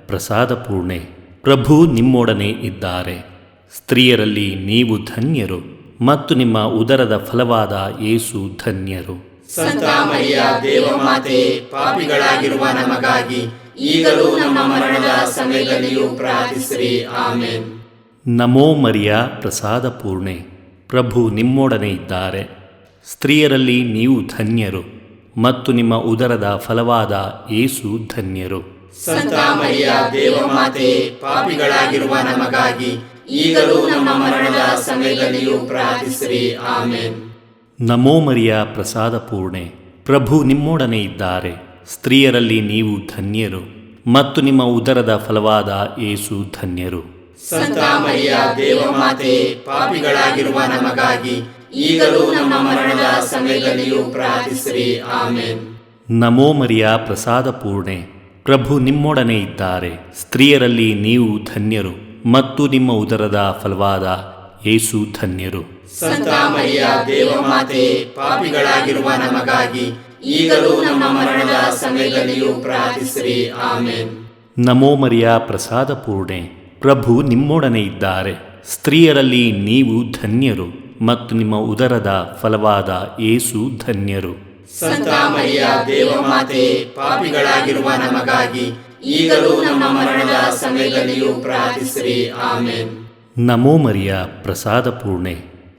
ಪ್ರಸಾದ ಪೂರ್ಣೆ, ಪ್ರಭು ನಿಮ್ಮೊಡನೆ ಇದ್ದಾರೆ. ಸ್ತ್ರೀಯರಲ್ಲಿ ನೀವು ಧನ್ಯರು ಮತ್ತು ನಿಮ್ಮ ಉದರದ ಫಲವಾದ ಯೇಸು ಧನ್ಯರು. ಸಂತ ಮರಿಯ ದೇವಮಾತೆ, ಪಾಪಿಗಳಾಗಿರುವ ನಮಗಾಗಿ ಈಗಲೂ ನಮ್ಮ ಮರಣದ ಸಮಯದಲ್ಲಿಯೂ ಪ್ರಾರ್ಥಿಸಿರಿ. ಆಮೇನ್. ನಮೋ ಮರಿಯ, ಪ್ರಸಾದ ಪೂರ್ಣೆ, ಪ್ರಭು ನಿಮ್ಮೊಡನೆ ಇದ್ದಾರೆ. ಸ್ತ್ರೀಯರಲ್ಲಿ ನೀವು ಧನ್ಯರು ಮತ್ತು ನಿಮ್ಮ ಉದರದ ಫಲವಾದ ಯೇಸು ಧನ್ಯರು. ಸಂತ ಮರಿಯ ದೇವಮಾತೆ, ಪಾಪಿಗಳಾಗಿರುವ ನಮಗಾಗಿ ಈಗಲೂ ನಮ್ಮ ಮರಣದ ಸಮಯದಲ್ಲಿಯೂ ಪ್ರಾರ್ಥಿಸಿರಿ. ಆಮೇನ್. ನಮೋ ಮರಿಯ, ಪ್ರಸಾದ ಪೂರ್ಣೆ, ಪ್ರಭು ನಿಮ್ಮೊಡನೆ ಇದ್ದಾರೆ. ಸ್ತ್ರೀಯರಲ್ಲಿ ನೀವು ಧನ್ಯರು ಮತ್ತು ನಿಮ್ಮ ಉದರದ ಫಲವಾದ ಯೇಸು ಧನ್ಯರು. ಸಂತ ಮರಿಯ ದೇವಮಾತೆ, ಪಾಪಿಗಳಾಗಿರುವ ನಮಗಾಗಿ ಈಗಲೂ ನಮ್ಮ ಮರಣದ ಸಮಯದಲ್ಲಿಯೂ ಪ್ರಾರ್ಥಿಸಿರಿ. ಆಮೇನ್. ನಮೋ ಮರಿಯ, ಪ್ರಸಾದ ಪೂರ್ಣೆ, ಪ್ರಭು ನಿಮ್ಮೊಡನೆ ಇದ್ದಾರೆ. ಸ್ತ್ರೀಯರಲ್ಲಿ ನೀವು ಧನ್ಯರು ಮತ್ತು ನಿಮ್ಮ ಉದರದ ಫಲವಾದ ಯೇಸು ಧನ್ಯರು. ಸಂತ ಮರಿಯ ದೇವಮಾತೆ, ಪಾಪಿಗಳಾಗಿರುವ ನಮಗಾಗಿ ಈಗಲೂ ನಮ್ಮ ಮರಣದ ಸಮಯದಲ್ಲಿಯೂ ಪ್ರಾರ್ಥಿಸಿರಿ. ಆಮೇನ್. ನಮೋ ಮರಿಯ, ಪ್ರಸಾದ ಪೂರ್ಣೆ, ಪ್ರಭು ನಿಮ್ಮೊಡನೆ ಇದ್ದಾರೆ. ಸ್ತ್ರೀಯರಲ್ಲಿ ನೀವು ಧನ್ಯರು ಮತ್ತು ನಿಮ್ಮ ಉದರದ ಫಲವಾದ ಯೇಸು ಧನ್ಯರು. ಸಂತ ಮರಿಯ ದೇವಮಾತೆ, ಪಾಪಿಗಳಾಗಿರುವ ನಮಗಾಗಿ ಈಗಲೂ ನಮ್ಮ ಮರಣದ ಸಮಯದಲ್ಲಿಯೂ ಪ್ರಾರ್ಥಿಸಿರಿ. ಆಮೇನ್. ನಮೋ ಮರಿಯ ಪ್ರಸಾದ ಪೂರ್ಣೆ,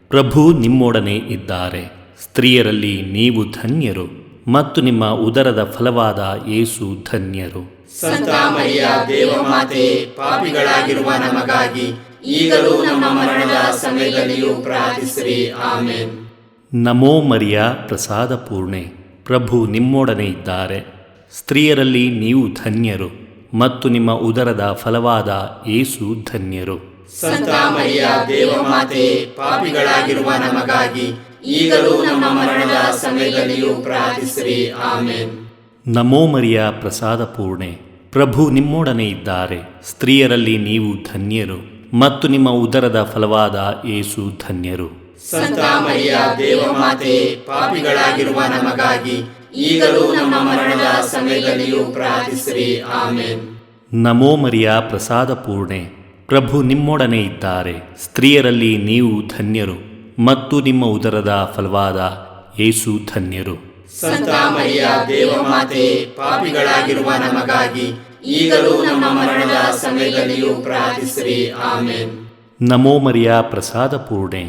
ಪ್ರಭು ನಿಮ್ಮೊಡನೆ ಇದ್ದಾರೆ. ಸ್ತ್ರೀಯರಲ್ಲಿ ನೀವು ಧನ್ಯರು ಮತ್ತು ನಿಮ್ಮ ಉದರದ ಫಲವಾದ ಯೇಸು ಧನ್ಯರು. ಸಂತ ಮರಿಯ ದೇವಮಾತೆ, ಪಾಪಿಗಳಾಗಿರುವ ನಮಗಾಗಿ ಈಗಲೂ ನಮ್ಮ ಮರಣದ ಸಮಯದಲ್ಲಿಯೂ ಪ್ರಾರ್ಥಿಸಿರಿ. ಆಮೆನ್. ನಮೋ ಮರಿಯ ಪ್ರಸಾದ ಪೂರ್ಣೆ, ಪ್ರಭು ನಿಮ್ಮೊಡನೆ ಇದ್ದಾರೆ. ಸ್ತ್ರೀಯರಲ್ಲಿ ನೀವು ಧನ್ಯರು ಮತ್ತು ನಿಮ್ಮ ಉದರದ ಫಲವಾದ ಯೇಸು ಧನ್ಯರು. ಸಂತ ಮರಿಯ ದೇವಮಾತೆ, ಪಾಪಿಗಳಾಗಿರುವ ನಮಗಾಗಿ ಈಗಲೂ ನಮ್ಮ ಮರಣದ ಸಮಯದಲ್ಲಿಯೂ ಪ್ರಾರ್ಥಿಸಿರಿ. ಆಮೆನ್. ನಮೋ ಮರಿಯ ಪ್ರಸಾದ ಪೂರ್ಣೆ, ಪ್ರಭು ನಿಮ್ಮೊಡನೆ ಇದ್ದಾರೆ. ಸ್ತ್ರೀಯರಲ್ಲಿ ನೀವು ಧನ್ಯರು ಮತ್ತು ನಿಮ್ಮ ಉದರದ ಫಲವಾದ ಯೇಸು ಧನ್ಯರು. ಸಂತ ಮರಿಯ ದೇವಮಾತೆ, ಪಾಪಿಗಳಾಗಿರುವ ನಮಗಾಗಿ ಈಗಲೂ ನಮ್ಮ ಮರಣದ ಸಮಯದಲ್ಲಿಯೂ ಪ್ರಾರ್ಥಿಸಿರಿ. ಆಮೆನ್. ನಮೋ ಮರಿಯ ಪ್ರಸಾದ ಪೂರ್ಣೆ, ಪ್ರಭು ನಿಮ್ಮೊಡನೆ ಇದ್ದಾರೆ. ಸ್ತ್ರೀಯರಲ್ಲಿ ನೀವು ಧನ್ಯರು ಮತ್ತು ನಿಮ್ಮ ಉದರದ ಫಲವಾದ ಯೇಸು ಧನ್ಯರು. ಸಂತ ಮರಿಯ ದೇವಮಾತೆ, ಪಾಪಿಗಳಾಗಿರುವ ನಮಗಾಗಿ ಈಗಲೂ ನಮ್ಮ ಮರಣದ ಸಮಯದಲ್ಲಿಯೂ ಪ್ರಾರ್ಥಿಸಿರಿ. ಆಮೆನ್. ನಮೋ ಮರಿಯ ಪ್ರಸಾದ ಪೂರ್ಣೆ,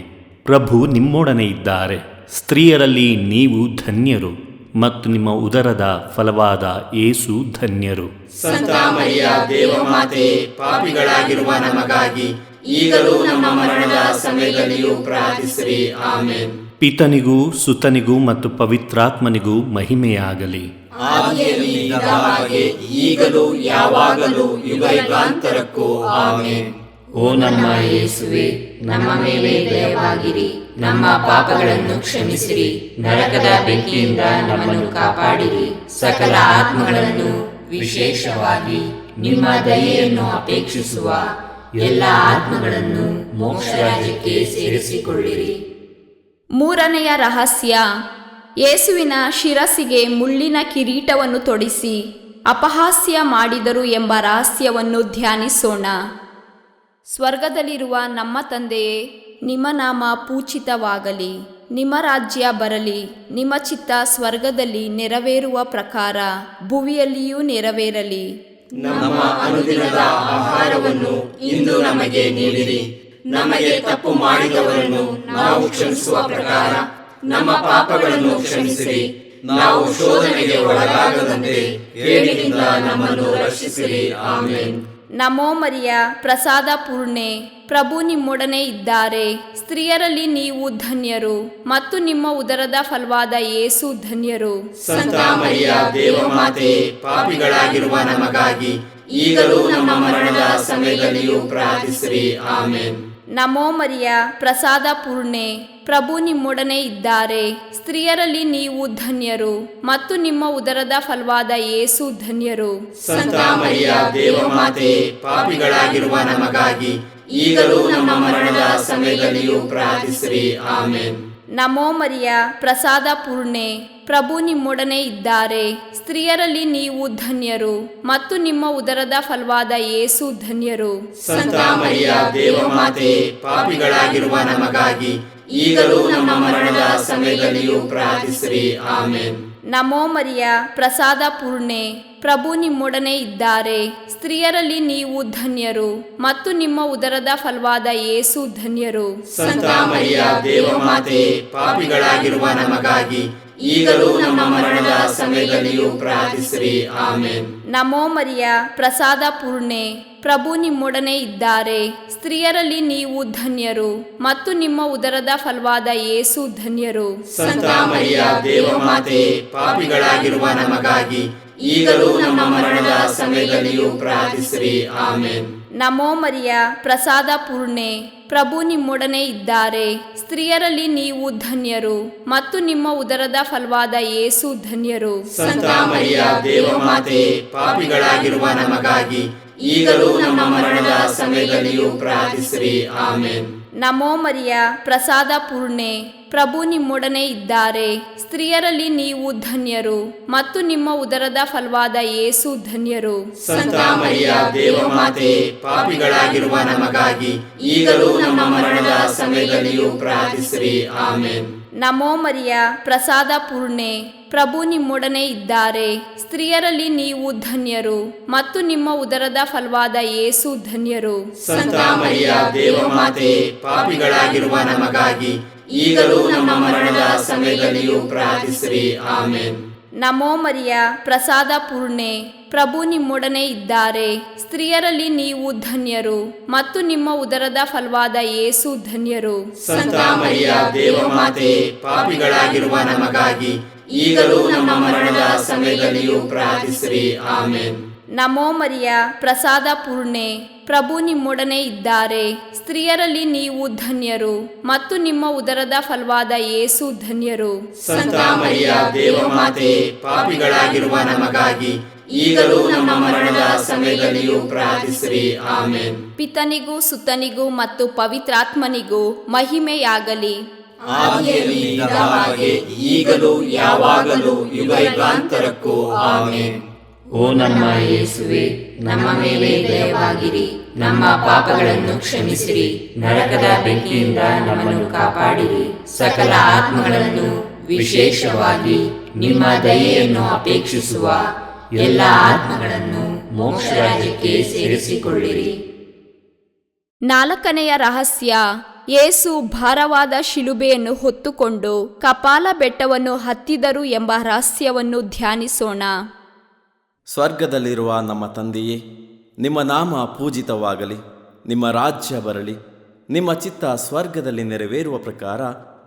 ಪ್ರಭು ನಿಮ್ಮೊಡನೆ ಇದ್ದಾರೆ. ಸ್ತ್ರೀಯರಲ್ಲಿ ನೀವು ಧನ್ಯರು ಮತ್ತು ನಿಮ್ಮ ಉದರದ ಫಲವಾದ ಯೇಸು ಧನ್ಯರು. ಸಂತ ಮರಿಯ ದೇವಮಾತೆ, ಪಾಪಿಗಳಾಗಿರುವ ನಮಗಾಗಿ ಈಗಲೂ ನಮ್ಮ ಮರಣದ ಸಮಯದಲ್ಲಿಯೂ ಪ್ರಾರ್ಥಿಸಿರಿ. ಆಮೆನ್. ಪಿತನಿಗೂ ಸುತನಿಗೂ ಮತ್ತು ಪವಿತ್ರಾತ್ಮನಿಗೂ ಮಹಿಮೆಯಾಗಲಿ. ಆದಿಯಲ್ಲಿ ಇದ್ದ ಹಾಗೆ ಈಗಲೂ ಯಾವಾಗಲೂ ಯುಗಯುಗಾಂತರಕ್ಕೂ. ಆಮೆನ್. ಓ ನಮ್ಮ ಯೇಸುವೆ, ನಮ್ಮ ಮೇಲೆ ದಯವಾಗಿರಿ, ನಮ್ಮ ಪಾಪಗಳನ್ನು ಕ್ಷಮಿಸಿರಿ, ನರಕದ ಬೆಂಕಿಯಿಂದ ನಮ್ಮನ್ನು ಕಾಪಾಡಿರಿ, ಸಕಲ ಆತ್ಮಗಳನ್ನು ವಿಶೇಷವಾಗಿ ನಿಮ್ಮ ದಯೆಯನ್ನು ಅಪೇಕ್ಷಿಸುವ ಎಲ್ಲ ಆತ್ಮಗಳನ್ನು ಮೋಕ್ಷ ರಾಜ್ಯಕ್ಕೆ ಸೇರಿಸಿಕೊಳ್ಳಿರಿ. ಮೂರನೆಯ ರಹಸ್ಯ, ಯೇಸುವಿನ ಶಿರಸ್ಸಿಗೆ ಮುಳ್ಳಿನ ಕಿರೀಟವನ್ನು ತೊಡಿಸಿ ಅಪಹಾಸ್ಯ ಮಾಡಿದರು ಎಂಬ ರಹಸ್ಯವನ್ನು ಧ್ಯಾನಿಸೋಣ. ಸ್ವರ್ಗದಲ್ಲಿರುವ ನಮ್ಮ ತಂದೆಯೇ, ನಿಮ್ಮ ನಾಮ ಪೂಜಿತವಾಗಲಿ, ನಿಮ್ಮ ರಾಜ್ಯ ಬರಲಿ, ನಿಮ್ಮ ಚಿತ್ತ ಸ್ವರ್ಗದಲ್ಲಿ ನೆರವೇರುವ ಪ್ರಕಾರ ಭುವಿಯಲ್ಲಿಯೂ ನೆರವೇರಲಿ. ನಮ್ಮ ಅನುದಿನದ ಆಹಾರವನ್ನು ಇಂದು ನಮಗೆ ನೀಡಿರಿ. ನಮಗೆ ತಪ್ಪು ಮಾಡಿದವರನ್ನು ನಾವು ಕ್ಷಮಿಸುವ ಪ್ರಕಾರ ನಮ್ಮ ಪಾಪಗಳನ್ನು ಕ್ಷಮಿಸಿರಿ. ನಾವು ಶೋಧನೆಗೆ ಒಳಗಾಗದಂತೆ ಕೇಡಿನಿಂದ ನಮ್ಮನ್ನು ರಕ್ಷಿಸಿರಿ. ಆಮೆನ್. ನಮೋ ಮರಿಯ ಪ್ರಸಾದ ಪೂರ್ಣೆ, ಪ್ರಭು ನಿಮ್ಮೊಡನೆ ಇದ್ದಾರೆ. ಸ್ತ್ರೀಯರಲ್ಲಿ ನೀವು ಧನ್ಯರು ಮತ್ತು ನಿಮ್ಮ ಉದರದ ಫಲವಾದ ಯೇಸು ಧನ್ಯರು. ಸಂತ ಮರಿಯ ದೇವಮಾತೆ, ಪಾಪಿಗಳಾಗಿರುವ ನಮಗಾಗಿ ಈಗಲೂ ನಮ್ಮ ಮರಣದ ಸಮಯದಲ್ಲಿಯೂ ಪ್ರಾರ್ಥಿಸಿರಿ. ಆಮೆನ್. ನಮೋ ಮರಿಯ ಪ್ರಸಾದ ಪೂರ್ಣೆ, ಪ್ರಭು ನಿಮ್ಮೊಡನೆ ಇದ್ದಾರೆ. ಸ್ತ್ರೀಯರಲ್ಲಿ ನೀವು ಧನ್ಯರು ಮತ್ತು ನಿಮ್ಮ ಉದರದ ಫಲವಾದ ಯೇಸು ಧನ್ಯರು. ಸಂತ ಮರಿಯ ದೇವಮಾತೆ, ಪಾಪಿಗಳಾಗಿರುವ ನಮಗಾಗಿ ಈಗಲೂ ನಮ್ಮ ಮರಣದ ಸಮಯದಲ್ಲಿಯೂ ಪ್ರಾರ್ಥಿಸಿರಿ. ಆಮೆನ್. ನಮೋ ಮರಿಯ ಪ್ರಸಾದ ಪೂರ್ಣೆ, ಪ್ರಭು ನಿಮ್ಮೊಡನೆ ಇದ್ದಾರೆ. ಸ್ತ್ರೀಯರಲ್ಲಿ ನೀವು ಧನ್ಯರು ಮತ್ತು ನಿಮ್ಮ ಉದರದ ಫಲವಾದ ಯೇಸು ಧನ್ಯರು. ಸಂತ ಮರಿಯ ದೇವಮಾತೆ, ಪಾಪಿಗಳಾಗಿರುವ ನಮಗಾಗಿ ಈಗಲೂ ನಮ್ಮ ಮರಣದ ಸಮಯದಲ್ಲಿಯೂ ಪ್ರಾರ್ಥಿಸಿರಿ. ಆಮೆನ್. ನಮೋ ಮರಿಯ ಪ್ರಸಾದ ಪೂರ್ಣೆ, ಪ್ರಭು ನಿಮ್ಮೊಡನೆ ಇದ್ದಾರೆ. ಸ್ತ್ರೀಯರಲ್ಲಿ ನೀವು ಧನ್ಯರು ಮತ್ತು ನಿಮ್ಮ ಉದರದ ಫಲವಾದ ಯೇಸು ಧನ್ಯರು. ಸಂತ ಮರಿಯ ದೇವಮಾತೆ, ಪಾಪಿಗಳಾಗಿರುವ ನಮಗಾಗಿ ಈಗಲೂ ನಮ್ಮ ಮರಣದ ಸಮಯದಲ್ಲಿಯೂ ಪ್ರಾರ್ಥಿಸಿರಿ. ಆಮೆನ್. ನಮೋ ಮರಿಯ ಪ್ರಸಾದ ಪೂರ್ಣೆ, ಪ್ರಭು ನಿಮ್ಮೊಡನೆ ಇದ್ದಾರೆ. ಸ್ತ್ರೀಯರಲ್ಲಿ ನೀವು ಧನ್ಯರು ಮತ್ತು ನಿಮ್ಮ ಉದರದ ಫಲವಾದ ಯೇಸು ಧನ್ಯರು. ಸಂತ ಮರಿಯ ದೇವಮಾತೆ, ಪಾಪಿಗಳಾಗಿರುವ ನಮಗಾಗಿ ಈಗಲೂ ನಮ್ಮ ಮರಣದ ಸಮಯದಲ್ಲಿಯೂ ಪ್ರಾರ್ಥಿಸಿರಿ. ಆಮೆನ್. ನಮೋ ಮರಿಯ ಪ್ರಸಾದ ಪೂರ್ಣೆ, ಪ್ರಭು ನಿಮ್ಮೊಡನೆ ಇದ್ದಾರೆ. ಸ್ತ್ರೀಯರಲ್ಲಿ ನೀವು ಧನ್ಯರು ಮತ್ತು ನಿಮ್ಮ ಉದರದ ಫಲವಾದ ಯೇಸು ಧನ್ಯರು. ಸಂತ ಮರಿಯ ದೇವಮಾತೆ, ಪಾಪಿಗಳಾಗಿರುವ ನಮಗಾಗಿ ಈಗಲೂ ನಮ್ಮ ಮರಣದ ಸಮಯದಲ್ಲಿಯೂ ಪ್ರಾರ್ಥಿಸಿರಿ. ಆಮೆನ್. ನಮೋ ಮರಿಯ ಪ್ರಸಾದ ಪೂರ್ಣೆ, ಪ್ರಭು ನಿಮ್ಮೊಡನೆ ಇದ್ದಾರೆ. ಸ್ತ್ರೀಯರಲ್ಲಿ ನೀವು ಧನ್ಯರು ಮತ್ತು ನಿಮ್ಮ ಉದರದ ಫಲವಾದ ಯೇಸು ಧನ್ಯರು. ಸಂತ ಮರಿಯ ದೇವಮಾತೆ, ಪಾಪಿಗಳಾಗಿರುವ ನಮಗಾಗಿ ಈಗಲೂ ನಮ್ಮ ಮರಣದ ಸಮಯದಲ್ಲಿಯೂ ಪ್ರಾರ್ಥಿಸಿರಿ. ಆಮೆನ್. ನಮೋ ಮರಿಯ ಪ್ರಸಾದ ಪೂರ್ಣೆ, ಪ್ರಭು ನಿಮ್ಮೊಡನೆ ಇದ್ದಾರೆ. ಸ್ತ್ರೀಯರಲ್ಲಿ ನೀವು ಧನ್ಯರು ಮತ್ತು ನಿಮ್ಮ ಉದರದ ಫಲವಾದ ಯೇಸು ಧನ್ಯರು. ಸಂತ ಮರಿಯ ದೇವಮಾತೆ, ಪಾಪಿಗಳಾಗಿರುವ ನಮಗಾಗಿ ಈಗಲೂ ನಮ್ಮ ಮರಣದ ಸಮಯದಲ್ಲಿಯೂ ಪ್ರಾರ್ಥಿಸಿರಿ. ಆಮೆನ್. ನಮೋ ಮರಿಯ, ಪ್ರಸಾದ ಪೂರ್ಣೆ, ಪ್ರಭು ನಿಮ್ಮೊಡನೆ ಇದ್ದಾರೆ. ಸ್ತ್ರೀಯರಲ್ಲಿ ನೀವು ಧನ್ಯರು ಮತ್ತು ನಿಮ್ಮ ಉದರದ ಫಲವಾದ ಯೇಸು ಧನ್ಯರು. ಸಂತ ಮರಿಯ ದೇವಮಾತೆ, ಪಾಪಿಗಳಾಗಿರುವ ನಮಗಾಗಿ ಈಗಲೂ ನಮ್ಮ ಮರಣದ ಸಮಯದಲ್ಲಿಯೂ ಪ್ರಾರ್ಥಿಸಿರಿ. ಆಮೆನ್. ನಮೋ ಮರಿಯ, ಪ್ರಸಾದ ಪೂರ್ಣೆ, ಪ್ರಭು ನಿಮ್ಮೊಡನೆ ಇದ್ದಾರೆ. ಸ್ತ್ರೀಯರಲ್ಲಿ ನೀವು ಧನ್ಯರು ಮತ್ತು ನಿಮ್ಮ ಉದರದ ಫಲವಾದ ಯೇಸು ಧನ್ಯರು. ಸಂತ ಮರಿಯ ದೇವಮಾತೆ, ಪಾಪಿಗಳಾಗಿರುವ ನಮಗಾಗಿ ಈಗಲೂ ನಮ್ಮ ಮರಣದ ಸಮಯದಲ್ಲಿಯೂ ಪ್ರಾರ್ಥಿಸಿರಿ. ಆಮೆನ್. ಪಿತನಿಗೂ ಸುತನಿಗೂ ಮತ್ತು ಪವಿತ್ರಾತ್ಮನಿಗೂ ಮಹಿಮೆಯಾಗಲಿ. ಆದಿಯಲ್ಲಿ ಇದ್ದ ಹಾಗೆ ಈಗಲೂ ಯಾವಾಗಲೂ ಯುಗಾಂತರಕ್ಕೂ. ಆಮೆನ್. ಓ ನಮ್ಮ ಯೇಸುವೆ, ನಮ್ಮ ಮೇಲೆ ದಯವಾಗಿರಿ, ನಮ್ಮ ಪಾಪಗಳನ್ನು ಕ್ಷಮಿಸಿರಿ, ನರಕದ ಬೆಂಕಿಯಿಂದ ನಮ್ಮನ್ನು ಕಾಪಾಡಿರಿ, ಸಕಲ ಆತ್ಮಗಳನ್ನು ವಿಶೇಷವಾಗಿ ನಿಮ್ಮ ದಯೆಯನ್ನು ಅಪೇಕ್ಷಿಸುವ ಎಲ್ಲ ಆತ್ಮಗಳನ್ನು ಮೋಕ್ಷ ರಾಜ್ಯಕ್ಕೆ ಸೇರಿಸಿಕೊಳ್ಳಿರಿ. 4ನೆಯ ರಹಸ್ಯ, ಯೇಸು ಭಾರವಾದ ಶಿಲುಬೆಯನ್ನು ಹೊತ್ತುಕೊಂಡು ಕಪಾಲ ಬೆಟ್ಟವನ್ನು ಹತ್ತಿದರು ಎಂಬ ರಹಸ್ಯವನ್ನು ಧ್ಯಾನಿಸೋಣ. ಸ್ವರ್ಗದಲ್ಲಿರುವ ನಮ್ಮ ತಂದೆಯೇ, ನಿಮ್ಮ ನಾಮ ಪೂಜಿತವಾಗಲಿ, ನಿಮ್ಮ ರಾಜ್ಯ ಬರಲಿ, ನಿಮ್ಮ ಚಿತ್ತ ಸ್ವರ್ಗದಲ್ಲಿ ನೆರವೇರುವ ಪ್ರಕಾರ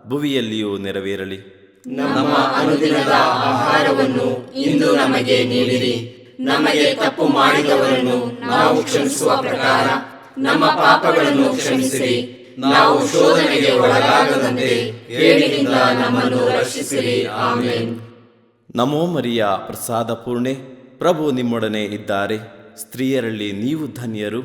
ಭುವಿಯಲ್ಲಿಯೂ ನೆರವೇರಲಿ. ನಮ್ಮ ಅನುದಿನದ ಆಹಾರವನ್ನು ಇಂದು ನಮಗೆ ನೀಡಿರಿ. ನಮಗೆ ತಪ್ಪು ಮಾಡಿದವರನ್ನು ನಾವು ಕ್ಷಮಿಸುವ ಪ್ರಕಾರ ನಮ್ಮ ಪಾಪಗಳನ್ನು ಕ್ಷಮಿಸಿರಿ. ನಾವು ಶೋಧನೆಗೆ ಒಳಗಾಗದಂತೆ ಕೇಡಿನಿಂದ ನಮ್ಮನ್ನು ರಕ್ಷಿಸಿರಿ. ಆಮೆನ್. ನಮೋ ಮರಿಯ, ಪ್ರಸಾದ ಪೂರ್ಣೆ, ಪ್ರಭು ನಿಮ್ಮೊಡನೆ ಇದ್ದಾರೆ. ಸ್ತ್ರೀಯರಲ್ಲಿ ನೀವು ಧನ್ಯರು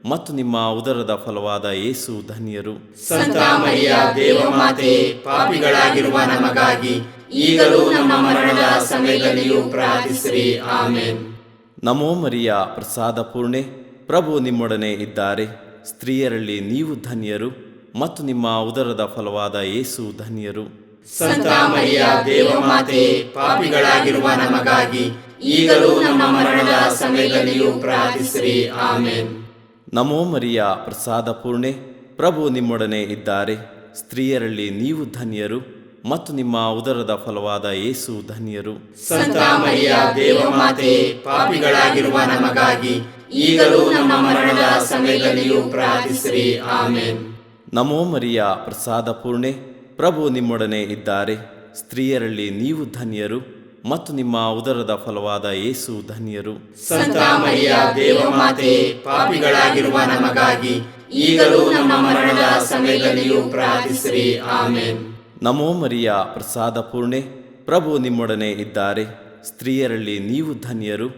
ಮತ್ತು ನಿಮ್ಮ ಉದರದ ಫಲವಾದ ಯೇಸು ಧನ್ಯರು. ಸಂತ ಮರಿಯ ದೇವಮಾತೆ, ಪಾಪಿಗಳಾಗಿರುವ ನಮಗಾಗಿ ಈಗಲೂ ನಮ್ಮ ಮರಣದ ಸಮಯದಲ್ಲಿಯೂ ಪ್ರಾರ್ಥಿಸಿರಿ. ಆಮೆನ್. ನಮೋ ಮರಿಯ, ಪ್ರಸಾದ ಪೂರ್ಣೆ, ಪ್ರಭು ನಿಮ್ಮೊಡನೆ ಇದ್ದಾರೆ. ಸ್ತ್ರೀಯರಲ್ಲಿ ನೀವು ಧನ್ಯರು ಮತ್ತು ನಿಮ್ಮ ಉದರದ ಫಲವಾದ ಯೇಸು ಧನ್ಯರು. ಸಂತ ಮರಿಯ ದೇವಮಾತೆ, ಪಾಪಿಗಳಾಗಿರುವ ನಮಗಾಗಿ ಈಗಲೂ ನಮ್ಮ ಮರಣದ ಸಮಯದಲ್ಲಿಯೂ ಪ್ರಾರ್ಥಿಸಿರಿ. ಆಮೆನ್. ನಮೋ ಮರಿಯ, ಪ್ರಸಾದ ಪೂರ್ಣೆ, ಪ್ರಭು ನಿಮ್ಮೊಡನೆ ಇದ್ದಾರೆ. ಸ್ತ್ರೀಯರಲ್ಲಿ ನೀವು ಧನ್ಯರು ಮತ್ತು ನಿಮ್ಮ ಉದರದ ಫಲವಾದ ಯೇಸು ಧನ್ಯರು. ಸಂತ ಮರಿಯ ದೇವಮಾತೆ, ಪಾಪಿಗಳಾಗಿರುವ ನಮಗಾಗಿ ಈಗಲೂ ನಮ್ಮ ಮರಣದ ಸಮಯದಲ್ಲಿಯೂ ಪ್ರಾರ್ಥಿಸಿರಿ. ಆಮೆನ್. ನಮೋ ಮರಿಯ, ಪ್ರಸಾದ ಪೂರ್ಣೆ, ಪ್ರಭು ನಿಮ್ಮೊಡನೆ ಇದ್ದಾರೆ. ಸ್ತ್ರೀಯರಲ್ಲಿ ನೀವು ಧನ್ಯರು ಮತ್ತು ನಿಮ್ಮ ಉದರದ ಫಲವಾದ ಯೇಸು ಧನ್ಯರು. ಸಂತ ಮರಿಯ ದೇವಮಾತೆ, ಪಾಪಿಗಳಾಗಿರುವ ನಮಗಾಗಿ ಈಗಲೂ ನಮ್ಮ ಮರಣದ ಸಮಯದಲ್ಲಿಯೂ ಪ್ರಾರ್ಥಿಸಿರಿ. ಆಮೆನ್. ನಮೋ ಮರಿಯ, ಪ್ರಸಾದ ಪೂರ್ಣೆ, ಪ್ರಭು ನಿಮ್ಮೊಡನೆ ಇದ್ದಾರೆ. ಸ್ತ್ರೀಯರಲ್ಲಿ ನೀವು ಧನ್ಯರು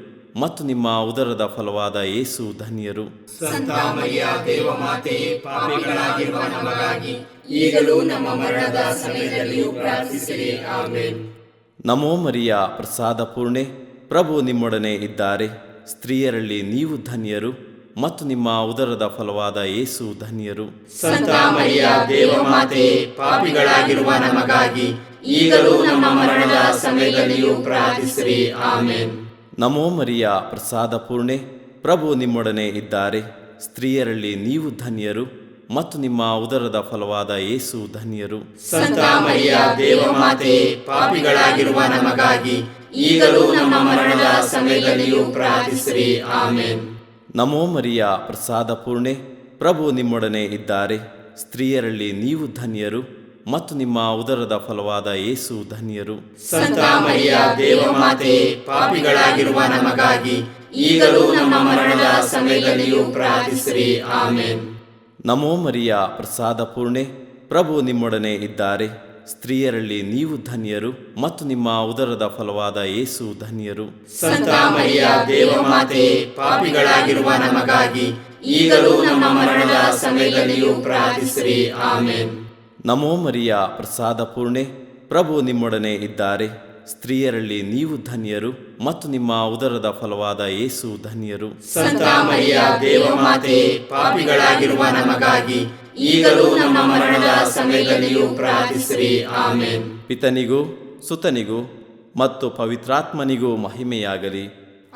ಮತ್ತು ನಿಮ್ಮ ಉದರದ ಫಲವಾದ ಯೇಸು ಧನ್ಯರು. ಸಂತ ಮರಿಯ ದೇವಮಾತೆ, ಪಾಪಿಗಳಾಗಿರುವ ನಮಗಾಗಿ ಈಗಲೂ ನಮ್ಮ ಮರಣದ ಸಮಯದಲ್ಲಿಯೂ ಪ್ರಾರ್ಥಿಸಿರಿ. ಆಮೆನ್. ನಮೋ ಮರಿಯ, ಪ್ರಸಾದ ಪೂರ್ಣೆ, ಪ್ರಭು ನಿಮ್ಮೊಡನೆ ಇದ್ದಾರೆ. ಸ್ತ್ರೀಯರಲ್ಲಿ ನೀವು ಧನ್ಯರು ಮತ್ತು ನಿಮ್ಮ ಉದರದ ಫಲವಾದ ಯೇಸು ಧನ್ಯರು. ಸಂತ ಮರಿಯ ದೇವಮಾತೆ, ಪಾಪಿಗಳಾಗಿರುವ ನಮಗಾಗಿ ಈಗಲೂ ನಮ್ಮ ಮರಣದ ಸಮಯದಲ್ಲಿಯೂ ಪ್ರಾರ್ಥಿಸಿರಿ. ಆಮೆನ್. ನಮೋ ಮರಿಯ, ಪ್ರಸಾದ ಪೂರ್ಣೆ, ಪ್ರಭು ನಿಮ್ಮೊಡನೆ ಇದ್ದಾರೆ. ಸ್ತ್ರೀಯರಲ್ಲಿ ನೀವು ಧನ್ಯರು ಮತ್ತು ನಿಮ್ಮ ಉದರದ ಫಲವಾದ ಯೇಸು ಧನ್ಯರು. ಸಂತ ಮರಿಯ ದೇವಮಾತೆ, ಪಾಪಿಗಳಾಗಿರುವ ನಮಗಾಗಿ ಈಗಲೂ ನಮ್ಮ ಮರಣದ ಸಮಯದಲ್ಲಿಯೂ ಪ್ರಾರ್ಥಿಸಿರಿ. ಆಮೆನ್. ನಮೋ ಮರಿಯ, ಪ್ರಸಾದ ಪೂರ್ಣೆ, ಪ್ರಭು ನಿಮ್ಮೊಡನೆ ಇದ್ದಾರೆ. ಸ್ತ್ರೀಯರಲ್ಲಿ ನೀವು ಧನ್ಯರು ಮತ್ತು ನಿಮ್ಮ ಉದರದ ಫಲವಾದ ಯೇಸು ಧನ್ಯರು. ಸಂತ ಮರಿಯ ದೇವಮಾತೆ, ಪಾಪಿಗಳಾಗಿರುವ ನಮಗಾಗಿ ಈಗಲೂ ನಮ್ಮ ಮರಣದ ಸಮಯದಲ್ಲಿಯೂ ಪ್ರಾರ್ಥಿಸಿರಿ. ಆಮೆನ್. ನಮೋ ಮರಿಯ, ಪ್ರಸಾದ ಪೂರ್ಣೆ, ಪ್ರಭು ನಿಮ್ಮೊಡನೆ ಇದ್ದಾರೆ. ಸ್ತ್ರೀಯರಲ್ಲಿ ನೀವು ಧನ್ಯರು ಮತ್ತು ನಿಮ್ಮ ಉದರದ ಫಲವಾದ ಯೇಸು ಧನ್ಯರು. ಸಂತ ಮರಿಯ ದೇವಮಾತೆ, ಪಾಪಿಗಳಾಗಿರುವ ನಮಗಾಗಿ ಈಗಲೂ ನಮ್ಮ ಮರಣದ ಸಮಯದಲ್ಲಿಯೂ ಪ್ರಾರ್ಥಿಸಿರಿ. ಆಮೆನ್. ನಮೋ ಮರಿಯ, ಪ್ರಸಾದ ಪೂರ್ಣೆ, ಪ್ರಭು ನಿಮ್ಮೊಡನೆ ಇದ್ದಾರೆ. ಸ್ತ್ರೀಯರಲ್ಲಿ ನೀವು ಧನ್ಯರು ಮತ್ತು ನಿಮ್ಮ ಉದರದ ಫಲವಾದ ಯೇಸು ಧನ್ಯರು. ಸಂತ ಮರಿಯ ದೇವಮಾತೆ, ಪಾಪಿಗಳಾಗಿರುವ ನಮಗಾಗಿ ಈಗಲೂ ನಮ್ಮ ಮರಣದ ಸಮಯದಲ್ಲಿಯೂ ಪ್ರಾರ್ಥಿಸಿರಿ. ಆಮೆನ್. ಪಿತನಿಗೂ ಸುತನಿಗೂ ಮತ್ತು ಪವಿತ್ರಾತ್ಮನಿಗೂ ಮಹಿಮೆಯಾಗಲಿ.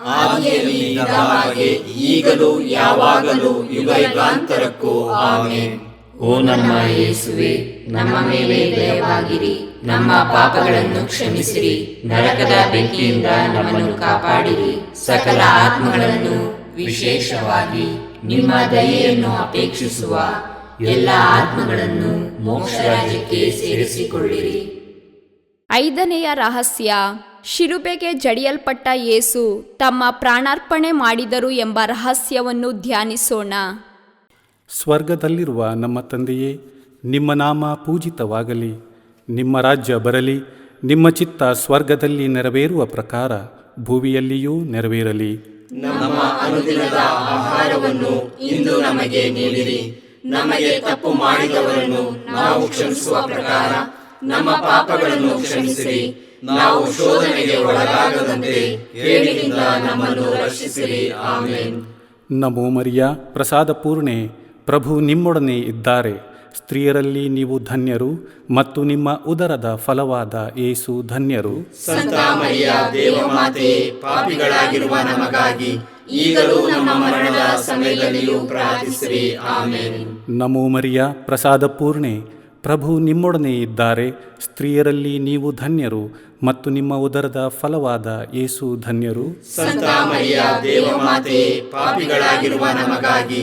ಆದಿಯಲ್ಲಿ ಇದ್ದ ಹಾಗೆ ಈಗಲೂ ಯಾವಾಗಲೂ ಯುಗಾಂತರಕ್ಕೂ ಆಮೆನ್. ಓ ನಮ್ಮ ಯೇಸುವೆ, ನಮ್ಮ ಮೇಲೆ ದಯವಾಗಿರಿ, ನಮ್ಮ ಪಾಪಗಳನ್ನು ಕ್ಷಮಿಸಿರಿ, ನರಕದ ಬೆಂಕಿಯಿಂದ ನಮ್ಮನ್ನು ಕಾಪಾಡಿರಿ, ಸಕಲ ಆತ್ಮಗಳನ್ನು ವಿಶೇಷವಾಗಿ ನಿಮ್ಮ ದಯೆಯನ್ನು ಅಪೇಕ್ಷಿಸುವ ಎಲ್ಲ ಆತ್ಮಗಳನ್ನು ಮೋಕ್ಷ ರಾಜ್ಯಕ್ಕೆ ಸೇರಿಸಿಕೊಳ್ಳಿರಿ. ಐದನೆಯ ರಹಸ್ಯ, ಶಿಲುಬೆಗೆ ಜಡಿಯಲ್ಪಟ್ಟ ಯೇಸು ತಮ್ಮ ಪ್ರಾಣಾರ್ಪಣೆ ಮಾಡಿದರು ಎಂಬ ರಹಸ್ಯವನ್ನು ಧ್ಯಾನಿಸೋಣ. ಸ್ವರ್ಗದಲ್ಲಿರುವ ನಮ್ಮ ತಂದೆಯೇ, ನಿಮ್ಮ ನಾಮ ಪೂಜಿತವಾಗಲಿ, ನಿಮ್ಮ ರಾಜ್ಯ ಬರಲಿ, ನಿಮ್ಮ ಚಿತ್ತ ಸ್ವರ್ಗದಲ್ಲಿ ನೆರವೇರುವ ಪ್ರಕಾರ ಭೂಮಿಯಲ್ಲಿಯೂ ನೆರವೇರಲಿ. ನಮ್ಮ ಅನುದಿನದ ಆಹಾರವನ್ನು ಇಂದು ನಮಗೆ ನೀಡಿರಿ. ನಮಗೆ ತಪ್ಪು ಮಾಡಿದವರನ್ನು ನಾವು ಕ್ಷಮಿಸುವ ಪ್ರಕಾರ ನಮ್ಮ ಪಾಪಗಳನ್ನು ಕ್ಷಮಿಸಿರಿ. ನಾವು ಶೋಧನೆಗೆ ಒಳಗಾಗದಂತೆ ಕೇಡಿನಿಂದ ನಮ್ಮನ್ನು ರಕ್ಷಿಸಿರಿ. ಆಮೆನ್. ನಮೋ ಮರಿಯ, ಪ್ರಸಾದ ಪೂರ್ಣೆ, ಪ್ರಭು ನಿಮ್ಮೊಡನೆ ಇದ್ದಾರೆ. ಸ್ತ್ರೀಯರಲ್ಲಿ ನೀವು ಧನ್ಯರು ಮತ್ತು ನಿಮ್ಮ ಉದರದ ಫಲವಾದ ಯೇಸು ಧನ್ಯರು. ಸಂತ ಮರಿಯ ದೇವಮಾತೆ, ಪಾಪಿಗಳಾಗಿರುವ ನಮಗಾಗಿ ಈಗಲೂ ನಮ್ಮ ಮರಣದ ಸಮಯದಲ್ಲಿಯೂ ಪ್ರಾರ್ಥಿಸಿರಿ. ಆಮೆನ್. ನಮೋ ಮರಿಯ, ಪ್ರಸಾದ ಪೂರ್ಣೆ, ಪ್ರಭು ನಿಮ್ಮೊಡನೆ ಇದ್ದಾರೆ. ಸ್ತ್ರೀಯರಲ್ಲಿ ನೀವು ಧನ್ಯರು ಮತ್ತು ನಿಮ್ಮ ಉದರದ ಫಲವಾದ ಯೇಸು ಧನ್ಯರು. ಸಂತ ಮರಿಯ ದೇವಮಾತೆ, ಪಾಪಿಗಳಾಗಿರುವ ನಮಗಾಗಿ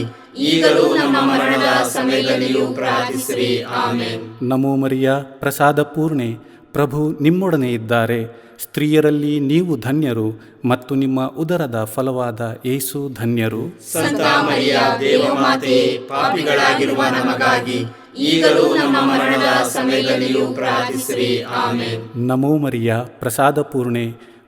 ಈಗಲೂ ನಮ್ಮ ಮರಣದ ಸಮಯದಲ್ಲಿಯೂ ಪ್ರಾರ್ಥಿಸಿರಿ. ಆಮೆನ್. ನಮೋ ಮರಿಯ, ಪ್ರಸಾದ ಪೂರ್ಣೆ, ಪ್ರಭು ನಿಮ್ಮೊಡನೆ ಇದ್ದಾರೆ. ಸ್ತ್ರೀಯರಲ್ಲಿ ನೀವು ಧನ್ಯರು ಮತ್ತು ನಿಮ್ಮ ಉದರದ ಫಲವಾದ ಯೇಸು ಧನ್ಯರು. ಸಂತ ಮರಿಯ ದೇವಮಾತೆ, ಪಾಪಿಗಳಾಗಿರುವ ನಮಗಾಗಿ ಈಗಲೂ ನಮ್ಮ ಮರಣದ ಸಮಯದಲ್ಲಿಯೂ ಪ್ರಾರ್ಥಿಸಿರಿ. ಆಮೆನ್. ನಮೋ ಮರಿಯ, ಪ್ರಸಾದ ಪೂರ್ಣೆ,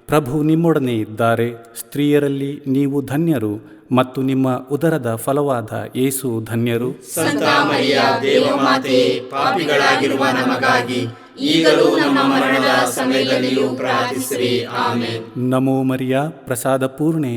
ಪ್ರಭು ನಿಮ್ಮೊಡನೆ ಇದ್ದಾರೆ. ಸ್ತ್ರೀಯರಲ್ಲಿ ನೀವು ಧನ್ಯರು ಮತ್ತು ನಿಮ್ಮ ಉದರದ ಫಲವಾದ ಯೇಸು ಧನ್ಯರು. ಸಂತ ಮರಿಯ ದೇವಮಾತೆ, ಪಾಪಿಗಳಾಗಿರುವ ನಮಗಾಗಿ ಈಗಲೂ ನಮ್ಮ ಮರಣದ ಸಮಯದಲ್ಲಿಯೂ ಪ್ರಾರ್ಥಿಸಿರಿ. ಆಮೆನ್. ನಮೋ ಮರಿಯ, ಪ್ರಸಾದ ಪೂರ್ಣೆ,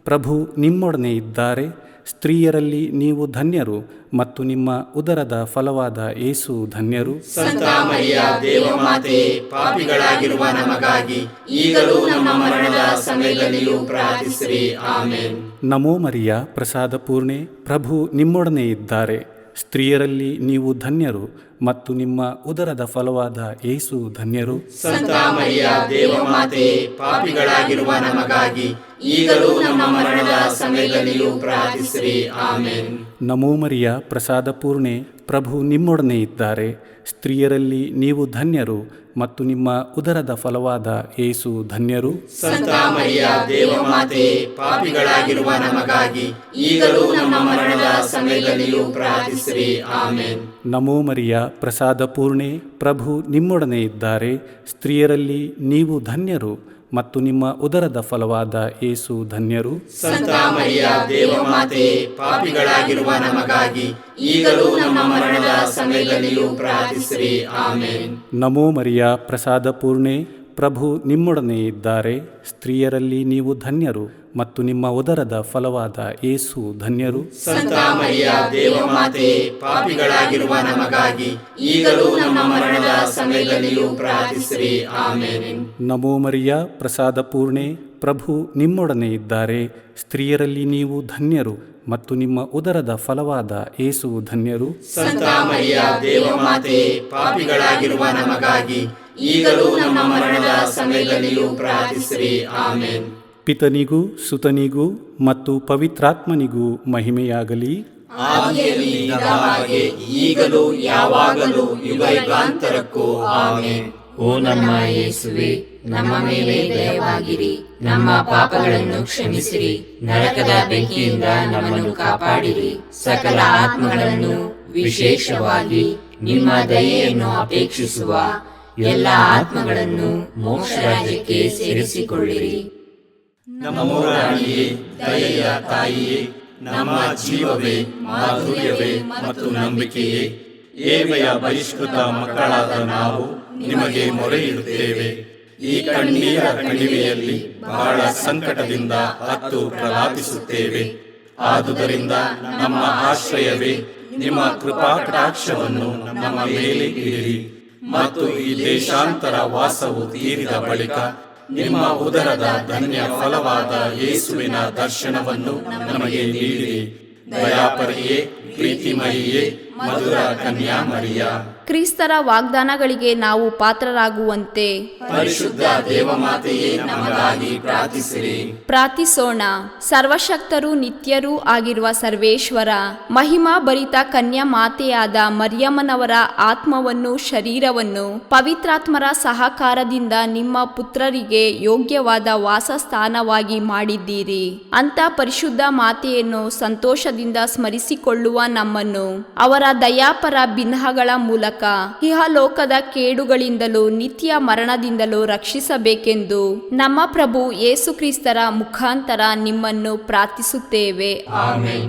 ಪ್ರಭು ನಿಮ್ಮೊಡನೆ ಇದ್ದಾರೆ. ಸ್ತ್ರೀಯರಲ್ಲಿ ನೀವು ಧನ್ಯರು ಮತ್ತು ನಿಮ್ಮ ಉದರದ ಫಲವಾದ ಯೇಸು ಧನ್ಯರು. ಸಂತ ಮರಿಯ ದೇವಮಾತೆ, ಪಾಪಿಗಳಾಗಿರುವ ನಮಗಾಗಿ ಈಗಲೂ ನಮ್ಮ ಮರಣದ ಸಮಯದಲ್ಲಿಯೂ ಪ್ರಾರ್ಥಿಸಿರಿ. ಆಮೆನ್. ನಮೋ ಮರಿಯ, ಪ್ರಸಾದ ಪೂರ್ಣೆ, ಪ್ರಭು ನಿಮ್ಮೊಡನೆ ಇದ್ದಾರೆ. ಸ್ತ್ರೀಯರಲ್ಲಿ ನೀವು ಧನ್ಯರು ಮತ್ತು ನಿಮ್ಮ ಉದರದ ಫಲವಾದ ಯೇಸು ಧನ್ಯರು. ಸಂತ ಮರಿಯ ದೇವಮಾತೆ, ಪಾಪಿಗಳಾಗಿರುವ ನಮಗಾಗಿ ಈಗಲೂ ನಮ್ಮ ಮರಣದ ಸಮಯದಲ್ಲಿಯೂ ಪ್ರಾರ್ಥಿಸಿರಿ. ಆಮೆನ್. ನಮೋ ಮರಿಯ, ಪ್ರಸಾದ ಪೂರ್ಣೆ, ಪ್ರಭು ನಿಮ್ಮೊಡನೆ ಇದ್ದಾರೆ. ಸ್ತ್ರೀಯರಲ್ಲಿ ನೀವು ಧನ್ಯರು ಮತ್ತು ನಿಮ್ಮ ಉದರದ ಫಲವಾದ ಯೇಸು ಧನ್ಯರು. ಸಂತ ಮರಿಯ ದೇವಮಾತೆ, ಪಾಪಿಗಳಾಗಿರುವ ನಮಗಾಗಿ ಈಗಲೂ ನಮ್ಮ ಮರಣದ ಸಮಯದಲ್ಲಿಯೂ ಪ್ರಾರ್ಥಿಸಿರಿ. ಆಮೆನ್. ನಮೋ ಮರಿಯ, ಪ್ರಸಾದ ಪೂರ್ಣೆ, ಪ್ರಭು ನಿಮ್ಮೊಡನೆ ಇದ್ದಾರೆ. ಸ್ತ್ರೀಯರಲ್ಲಿ ನೀವು ಧನ್ಯರು ಮತ್ತು ನಿಮ್ಮ ಉದರದ ಫಲವಾದ ಯೇಸು ಧನ್ಯರು. ಸಂತ ಮರಿಯ ದೇವಮಾತೆ, ಪಾಪಿಗಳಾಗಿರುವ ನಮಗಾಗಿ ಈಗಲೂ ನಮ್ಮ ಮರಣದ ಸಮಯದಲ್ಲಿಯೂ ಪ್ರಾರ್ಥಿಸಿರಿ. ಆಮೆನ್. ನಮೋ ಮರಿಯ, ಪ್ರಸಾದ ಪೂರ್ಣೆ, ಪ್ರಭು ನಿಮ್ಮೊಡನೆ ಇದ್ದಾರೆ. ಸ್ತ್ರೀಯರಲ್ಲಿ ನೀವು ಧನ್ಯರು ಮತ್ತು ನಿಮ್ಮ ಉದರದ ಫಲವಾದ ಯೇಸು ಧನ್ಯರು. ಸಂತ ಮರಿಯ ದೇವಮಾತೆ, ಪಾಪಿಗಳಾಗಿರುವ ನಮಗಾಗಿ ಈಗಲೂ ನಮ್ಮ ಮರಣದ ಸಮಯದಲ್ಲಿಯೂ ಪ್ರಾರ್ಥಿಸಿರಿ. ಆಮೆನ್. ನಮೋ ಮರಿಯ, ಪ್ರಸಾದ ಪೂರ್ಣೆ, ಪ್ರಭು ನಿಮ್ಮೊಡನೆ ಇದ್ದಾರೆ. ಸ್ತ್ರೀಯರಲ್ಲಿ ನೀವು ಧನ್ಯರು ಮತ್ತು ನಿಮ್ಮ ಉದರದ ಫಲವಾದ ಯೇಸು ಧನ್ಯರು. ಸಂತ ಮರಿಯ ದೇವಮಾತೆ, ಪಾಪಿಗಳಾಗಿರುವ ನಮಗಾಗಿ ಈಗಲೂ ನಮ್ಮ ಮರಣದ ಸಮಯದಲ್ಲಿಯೂ ಪ್ರಾರ್ಥಿಸಿರಿ. ಆಮೆನ್. ಪಿತನಿಗೂ ಸುತನಿಗೂ ಮತ್ತು ಪವಿತ್ರಾತ್ಮನಿಗೂ ಮಹಿಮೆಯಾಗಲಿ. ಆದಿಯಲ್ಲಿ ಇದ್ದ ಹಾಗೆ ಈಗಲೂ ಯಾವಾಗಲೂ ಯುಗಾಂತರಕ್ಕೂ ಆಮೆನ್. ಓ ನಮ್ಮ ಯೇಸುವೆ, ನಮ್ಮ ಮೇಲೆ ದಯವಾಗಿರಿ, ನಮ್ಮ ಪಾಪಗಳನ್ನು ಕ್ಷಮಿಸಿರಿ, ನರಕದ ಬೆಂಕಿಯಿಂದ ನಮ್ಮನ್ನು ಕಾಪಾಡಿರಿ, ಸಕಲ ಆತ್ಮಗಳನ್ನು ವಿಶೇಷವಾಗಿ ನಿಮ್ಮ ದಯೆಯನ್ನು ಅಪೇಕ್ಷಿಸುವ ಎಲ್ಲ ಆತ್ಮಗಳನ್ನು ಮೋಕ್ಷ ರಾಜ್ಯಕ್ಕೆ ಸೇರಿಸಿಕೊಳ್ಳಿರಿ. ನಮೋ ರಾಣಿಯೇ, ದಯೆಯ ತಾಯಿಯೇ, ನಮ್ಮ ಜೀವವೇ, ಮಾಧುರ್ಯವೇ ಮತ್ತು ನಂಬಿಕೆಯೇ, ಏವೆಯ ಬಹಿಷ್ಕೃತ ಮಕ್ಕಳಾದ ನಾವು ನಿಮಗೆ ಮೊರೆ ಇಡುತ್ತೇವೆ. ಈ ಕಣ್ಣೀರ ಕಣಿವೆಯಲ್ಲಿ ಬಹಳ ಸಂಕಟದಿಂದ ಅತ್ತು ಪ್ರಲಾಪಿಸುತ್ತೇವೆ. ಆದುದರಿಂದ ನಮ್ಮ ಆಶ್ರಯವೇ, ನಿಮ್ಮ ಕೃಪಾ ಕಟಾಕ್ಷವನ್ನು ನಮ್ಮ ಮೇಲೆ ಇಡಿರಿ ಮತ್ತು ಈ ದೇಶಾಂತರ ವಾಸವು ತೀರಿದ ಬಳಿಕ ನಿಮ್ಮ ಉದರದ ಧನ್ಯ ಫಲವಾದ ಯೇಸುವಿನ ದರ್ಶನವನ್ನು ನಮಗೆ ನೀಡಿರಿ. ದಯಾಪರಿಯೇ, ಪ್ರೀತಿಮಯಿಯೇ, ಮಧುರ ಕನ್ಯಾಮರಿಯ, ಕ್ರಿಸ್ತರ ವಾಗ್ದಾನಗಳಿಗೆ ನಾವು ಪಾತ್ರರಾಗುವಂತೆ ಪರಿಶುದ್ಧ ದೇವಮಾತೆಯೇ ನಮಗಾಗಿ ಪ್ರಾರ್ಥಿಸಿರಿ. ಪ್ರಾರ್ಥಿಸೋಣ. ಸರ್ವಶಕ್ತರೂ ನಿತ್ಯರೂ ಆಗಿರುವ ಸರ್ವೇಶ್ವರ, ಮಹಿಮಾ ಭರಿತ ಕನ್ಯಾ ಮಾತೆಯಾದ ಮರಿಯಮ್ಮನವರ ಆತ್ಮವನ್ನು ಶರೀರವನ್ನು ಪವಿತ್ರಾತ್ಮರ ಸಹಕಾರದಿಂದ ನಿಮ್ಮ ಪುತ್ರರಿಗೆ ಯೋಗ್ಯವಾದ ವಾಸಸ್ಥಾನವಾಗಿ ಮಾಡಿದ್ದೀರಿ. ಅಂತ ಪರಿಶುದ್ಧ ಮಾತೆಯನ್ನು ಸಂತೋಷದಿಂದ ಸ್ಮರಿಸಿಕೊಳ್ಳುವ ನಮ್ಮನ್ನು ಅವರ ದಯಾಪರ ಬಿಂಹಗಳ ಮೂಲಕ ಇಹಲೋಕದ ಕೇಡುಗಳಿಂದಲೂ ನಿತ್ಯ ಮರಣದಿಂದಲೂ ರಕ್ಷಿಸಬೇಕೆಂದು ನಮ್ಮ ಪ್ರಭು ಯೇಸು ಕ್ರಿಸ್ತರ ಮುಖಾಂತರ ನಿಮ್ಮನ್ನು ಪ್ರಾರ್ಥಿಸುತ್ತೇವೆ. ಆಮೆನ್.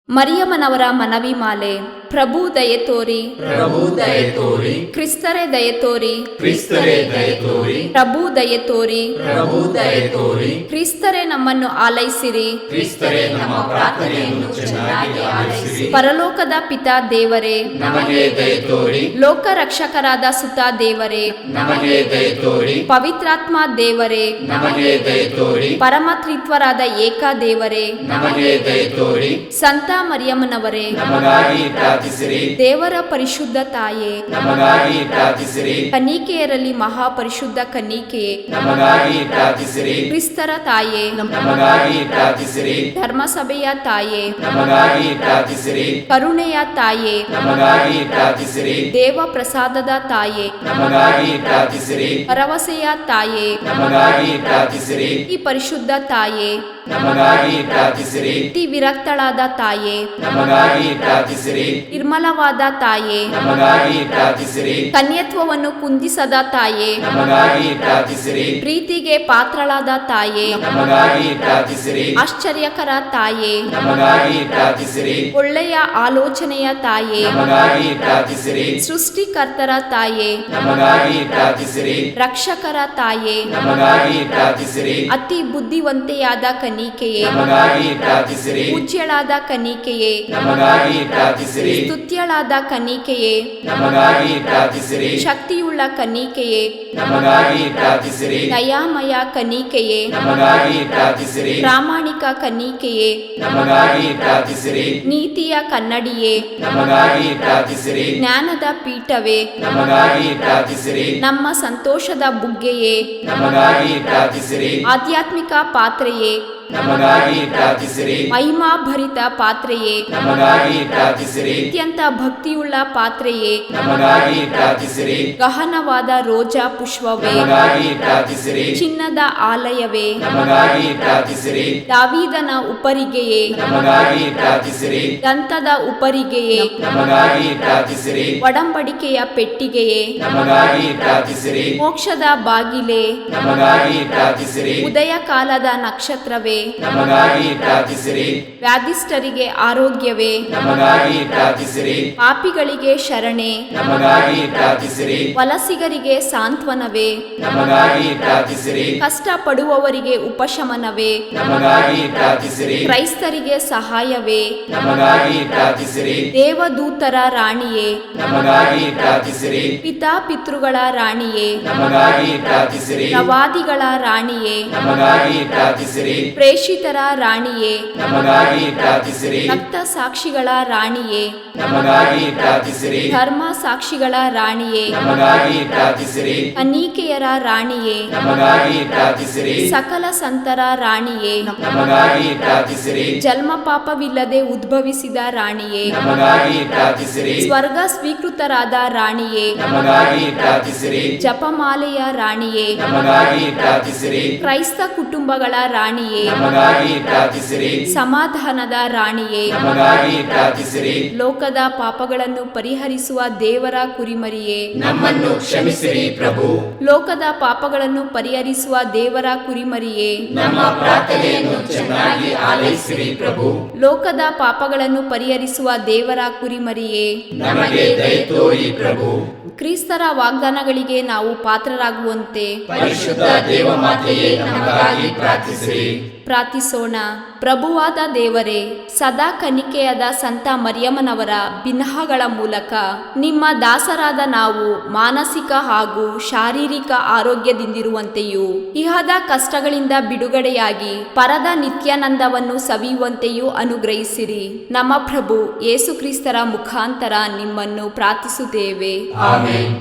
ಮರಿಯಮ್ಮನವರ ಮನವಿ ಮಾಲೆ. ಪ್ರಭು ದಯೆ ತೋರಿ, ಪ್ರಭು ದಯೆ ತೋರಿ, ಕ್ರಿಸ್ತರೇ ದಯೆ ತೋರಿ, ಕ್ರಿಸ್ತರೇ ದಯೆ ತೋರಿ, ಪ್ರಭು ದಯೆ ತೋರಿ, ಪ್ರಭು ದಯೆ ತೋರಿ, ಕ್ರಿಸ್ತರೇ ನಮ್ಮನ್ನು ಆಲೈಸಿರಿ, ಕ್ರಿಸ್ತರೇ ನಮ್ಮ ಪ್ರಾರ್ಥನೆಯನ್ನು ಚೆನ್ನಾಗಿ ಆಲಿಸಿರಿ. ಪರಲೋಕದ ಪಿತಾ ದೇವರೇ, ನಮಗೆ ದಯೆ ತೋರಿ. ಲೋಕ ರಕ್ಷಕರಾದ ಸುತ ದೇವರೇ, ನಮಗೆ ದಯೆ ತೋರಿ. ಪವಿತ್ರಾತ್ಮ ದೇವರೇ, ನಮಗೆ ದಯೆ ತೋರಿ. ಪರಮತ್ರಿತ್ವರಾದ ಏಕ ದೇವರೇ, ನಮಗೆ ದಯೆ ತೋರಿ. ಸಂತ ಮರಿಯಮ್ಮನವರೇ, ನಮಗಾಗಿ ಪ್ರಾರ್ಥಿಸಿರಿ. ದೇವರ ಪರಿಶುದ್ಧ ತಾಯೇ, ನಮಗಾಗಿ ಪ್ರಾರ್ಥಿಸಿರಿ. ಕನ್ನಿಕೆಯರಲ್ಲಿ ಮಹಾಪರಿಶುದ್ಧ ಕನ್ನಿಕೆಯೇ, ನಮಗಾಗಿ ಪ್ರಾರ್ಥಿಸಿರಿ. ಕ್ರಿಸ್ತರ ತಾಯೇ, ನಮಗಾಗಿ ಪ್ರಾರ್ಥಿಸಿರಿ. ಧರ್ಮಸಭೆಯ ತಾಯೇ, ನಮಗಾಗಿ ಪ್ರಾರ್ಥಿಸಿರಿ. ಕರುಣೆಯ ತಾಯೇ, ನಮಗಾಗಿ ಪ್ರಾರ್ಥಿಸಿರಿ. ದೇವ ಪ್ರಸಾದದ ತಾಯೇ, ನಮಗಾಗಿ ಪ್ರಾರ್ಥಿಸಿರಿ. ಭರವಸೆಯ ತಾಯೇ, ನಮಗಾಗಿ ಪ್ರಾರ್ಥಿಸಿರಿ. ಈ ಪರಿಶುದ್ಧ ತಾಯೇ, ನಮಗಾಗಿ ಪ್ರಾರ್ಥಿಸಿರಿ. ಅತಿ ವಿರಕ್ತಳಾದ ತಾಯೇ, ನಮಗಾಗಿ ಪ್ರಾರ್ಥಿಸಿರಿ. ನಿರ್ಮಲವಾದ ತಾಯೇ, ನಮಗಾಗಿ ಪ್ರಾರ್ಥಿಸಿರಿ. ಕನ್ಯತ್ವವನ್ನು ಕುಂದಿಸದ ತಾಯೇ, ನಮಗಾಗಿ ಪ್ರಾರ್ಥಿಸಿರಿ. ಪ್ರೀತಿಗೆ ಪಾತ್ರಳಾದ ತಾಯೇ, ನಮಗಾಗಿ ಪ್ರಾರ್ಥಿಸಿರಿ. ಆಶ್ಚರ್ಯಕರ ತಾಯೇ, ನಮಗಾಗಿ ಪ್ರಾರ್ಥಿಸಿರಿ. ಒಳ್ಳೆಯ ಆಲೋಚನೆಯ ತಾಯೇ, ನಮಗಾಗಿ ಪ್ರಾರ್ಥಿಸಿರಿ. ಸೃಷ್ಟಿಕರ್ತರ ತಾಯೇ, ನಮಗಾಗಿ ಪ್ರಾರ್ಥಿಸಿರಿ. ರಕ್ಷಕರ ತಾಯೇ, ನಮಗಾಗಿ ಪ್ರಾರ್ಥಿಸಿರಿ. ಅತಿ ಬುದ್ಧಿವಂತೆಯಾದ ಕನ್ನಿಕೆಯೇ, ನಮಗಾಗಿ ಪ್ರಾರ್ಥಿಸಿರಿ. ಪೂಜ್ಯಳಾದ ಕನ್ನಿಕೆಯೇ, ನಮಗಾಗಿ ಪ್ರಾರ್ಥಿಸಿರಿ. ಸ್ತುತ್ಯಳಾದ ಕನ್ನಿಕೆಯೇ, ನಮಗಾಗಿ ಪ್ರಾರ್ಥಿಸಿರಿ. ಶಕ್ತಿಯುಳ್ಳ ಕನ್ನಿಕೆಯೇ, ನಮಗಾಗಿ ಪ್ರಾರ್ಥಿಸಿರಿ. ದಯಾಮಯ ಕನ್ನಿಕೆಯೇ, ನಮಗಾಗಿ ಪ್ರಾರ್ಥಿಸಿರಿ. ಪ್ರಾಮಾಣಿಕ ಕನ್ನಿಕೆಯೇ, ನಮಗಾಗಿ ಪ್ರಾರ್ಥಿಸಿರಿ. ನೀತಿಯ ಕನ್ನಡಿಯೇ, ನಮಗಾಗಿ ಪ್ರಾರ್ಥಿಸಿರಿ. ಜ್ಞಾನದ ಪೀಠವೇ, ನಮಗಾಗಿ ಪ್ರಾರ್ಥಿಸಿರಿ. ನಮ್ಮ ಸಂತೋಷದ ಬುಗ್ಗೆಯೇ, ನಮಗಾಗಿ ಪ್ರಾರ್ಥಿಸಿರಿ. ಆಧ್ಯಾತ್ಮಿಕ ಪಾತ್ರೆಯೇ, ನಮಗಾಗಿ ಪ್ರಾರ್ಥಿಸಿರಿ. ಮಹಿಮಾಭರಿತ ಪಾತ್ರೆಯೇ, ನಮಗಾಗಿ ಪ್ರಾರ್ಥಿಸಿರಿ. ಅತ್ಯಂತ ಭಕ್ತಿಯುಳ್ಳ ಪಾತ್ರೆಯೇ, ನಮಗಾಗಿ ಪ್ರಾರ್ಥಿಸಿರಿ. ಗಹನವಾದ ರೋಜಾ ಪುಷ್ಪವೇ, ನಮಗಾಗಿ ಪ್ರಾರ್ಥಿಸಿರಿ. ಚಿನ್ನದ ಆಲಯವೇ, ನಮಗಾಗಿ ಪ್ರಾರ್ಥಿಸಿರಿ. ದಾವೀದನ ಉಪರಿಗೆಯೇ, ನಮಗಾಗಿ ಪ್ರಾರ್ಥಿಸಿರಿ. ದಂತದ ಉಪರಿಗೆಯೇ, ನಮಗಾಗಿ ಪ್ರಾರ್ಥಿಸಿರಿ. ಒಡಂಬಡಿಕೆಯ ಪೆಟ್ಟಿಗೆಯೇ, ನಮಗಾಗಿ ಪ್ರಾರ್ಥಿಸಿರಿ. ಮೋಕ್ಷದ ಬಾಗಿಲೇ, ನಮಗಾಗಿ ಪ್ರಾರ್ಥಿಸಿರಿ. ಉದಯ ಕಾಲದ ನಕ್ಷತ್ರವೇ, ನಮಗಾಗಿ ಪ್ರಾರ್ಥಿಸಿರಿ. ವ್ಯಾಧಿಷ್ಠರಿಗೆ ಆರೋಗ್ಯವೇ, ನಮಗಾಗಿ ಪ್ರಾರ್ಥಿಸಿರಿ. ಪಾಪಿಗಳಿಗೆ ಶರಣೆ, ನಮಗಾಗಿ ಪ್ರಾರ್ಥಿಸಿರಿ. ವಲಸಿಗರಿಗೆ ಸಾಂತ್ವನವೇ, ನಮಗಾಗಿ ಪ್ರಾರ್ಥಿಸಿರಿ. ಕಷ್ಟಪಡುವವರಿಗೆ ಉಪಶಮನವೇ, ನಮಗಾಗಿ ಪ್ರಾರ್ಥಿಸಿರಿ. ಕ್ರೈಸ್ತರಿಗೆ ಸಹಾಯವೇ, ನಮಗಾಗಿ ಪ್ರಾರ್ಥಿಸಿರಿ. ದೇವದೂತರ ರಾಣಿಯೇ, ನಮಗಾಗಿ ಪ್ರಾರ್ಥಿಸಿರಿ. ಪಿತಾಪಿತೃಗಳ ರಾಣಿಯೇ, ನಮಗಾಗಿ ಪ್ರಾರ್ಥಿಸಿರಿ. ಪ್ರವಾದಿಗಳ ರಾಣಿಯೇ, ನಮಗಾಗಿ ಪ್ರಾರ್ಥಿಸಿರಿ. ಪ್ರೇಷಿತರ ರಾಣಿಯೇ, ನಮಗಾಗಿ ಪ್ರಾರ್ಥಿಸಿರಿ. ರಕ್ತ ಸಾಕ್ಷಿಗಳ ರಾಣಿಯೇ, ನಮಗಾಗಿ ಪ್ರಾರ್ಥಿಸಿರಿ. ಧರ್ಮ ಸಾಕ್ಷಿಗಳ ರಾಣಿಯೇ, ನಮಗಾಗಿ ಪ್ರಾರ್ಥಿಸಿರಿ. ಕನ್ನಿಕೆಯರ ರಾಣಿಯೇ, ನಮಗಾಗಿ ಪ್ರಾರ್ಥಿಸಿರಿ. ಸಕಲ ಸಂತರ ರಾಣಿಯೇ, ನಮಗಾಗಿ ಪ್ರಾರ್ಥಿಸಿರಿ. ಜನ್ಮ ಪಾಪವಿಲ್ಲದೆ ಉದ್ಭವಿಸಿದ ರಾಣಿಯೇ, ನಮಗಾಗಿ ಪ್ರಾರ್ಥಿಸಿರಿ. ಸ್ವರ್ಗ ಸ್ವೀಕೃತರಾದ ರಾಣಿಯೇ, ನಮಗಾಗಿ ಪ್ರಾರ್ಥಿಸಿರಿ. ಜಪಮಾಲೆಯ ರಾಣಿಯೇ, ನಮಗಾಗಿ ಪ್ರಾರ್ಥಿಸಿರಿ. ಕ್ರೈಸ್ತ ಕುಟುಂಬಗಳ ರಾಣಿಯೇ, ನಮಗಾಗಿ ಪ್ರಾರ್ಥಿಸಿರಿ. ಸಮಾಧಾನದ ರಾಣಿಯೇ, ನಮಗಾಗಿ ಪ್ರಾರ್ಥಿಸಿರಿ. ಲೋಕದ ಪಾಪಗಳನ್ನು ಪರಿಹರಿಸುವ ದೇವರ ಕುರಿಮರಿಯೇ, ನಮ್ಮನ್ನು ಕ್ಷಮಿಸಿರಿ ಪ್ರಭು. ಲೋಕದ ಪಾಪಗಳನ್ನು ಪರಿಹರಿಸುವ ದೇವರ ಕುರಿಮರಿಯೇ, ನಮ್ಮ ಪ್ರಾರ್ಥನೆಯನ್ನು ಚೆನ್ನಾಗಿ ಆಲೈಸಿರಿ ಪ್ರಭು. ಲೋಕದ ಪಾಪಗಳನ್ನು ಪರಿಹರಿಸುವ ದೇವರ ಕುರಿಮರಿಯೇ, ನಮಗೆ ದಯೆ ತೋರಿ ಪ್ರಭು. ಕ್ರಿಸ್ತರ ವಾಗ್ದಾನಗಳಿಗೆ ನಾವು ಪಾತ್ರರಾಗುವಂತೆ ಪರಿಶುದ್ಧ ದೇವಮಾತೆಯೇ ನಮಗಾಗಿ ಪ್ರಾರ್ಥಿಸಿರಿ. ಪ್ರಾರ್ಥಿಸೋಣ. ಪ್ರಭುವಾದ ದೇವರೇ, ಸದಾ ಕನ್ನಿಕೆಯಾದ ಸಂತ ಮರಿಯಮ್ಮನವರ ಬಿನ್ನಹಗಳ ಮೂಲಕ ನಿಮ್ಮ ದಾಸರಾದ ನಾವು ಮಾನಸಿಕ ಹಾಗೂ ಶಾರೀರಿಕ ಆರೋಗ್ಯದಿಂದಿರುವಂತೆಯೂ ಇಹದ ಕಷ್ಟಗಳಿಂದ ಬಿಡುಗಡೆಯಾಗಿ ಪರದ ನಿತ್ಯಾನಂದವನ್ನು ಸವಿಯುವಂತೆಯೂ ಅನುಗ್ರಹಿಸಿರಿ. ನಮ್ಮ ಪ್ರಭು ಯೇಸು ಕ್ರಿಸ್ತರ ಮುಖಾಂತರ ನಿಮ್ಮನ್ನು ಪ್ರಾರ್ಥಿಸುತ್ತೇವೆ. ಆಮೆನ್.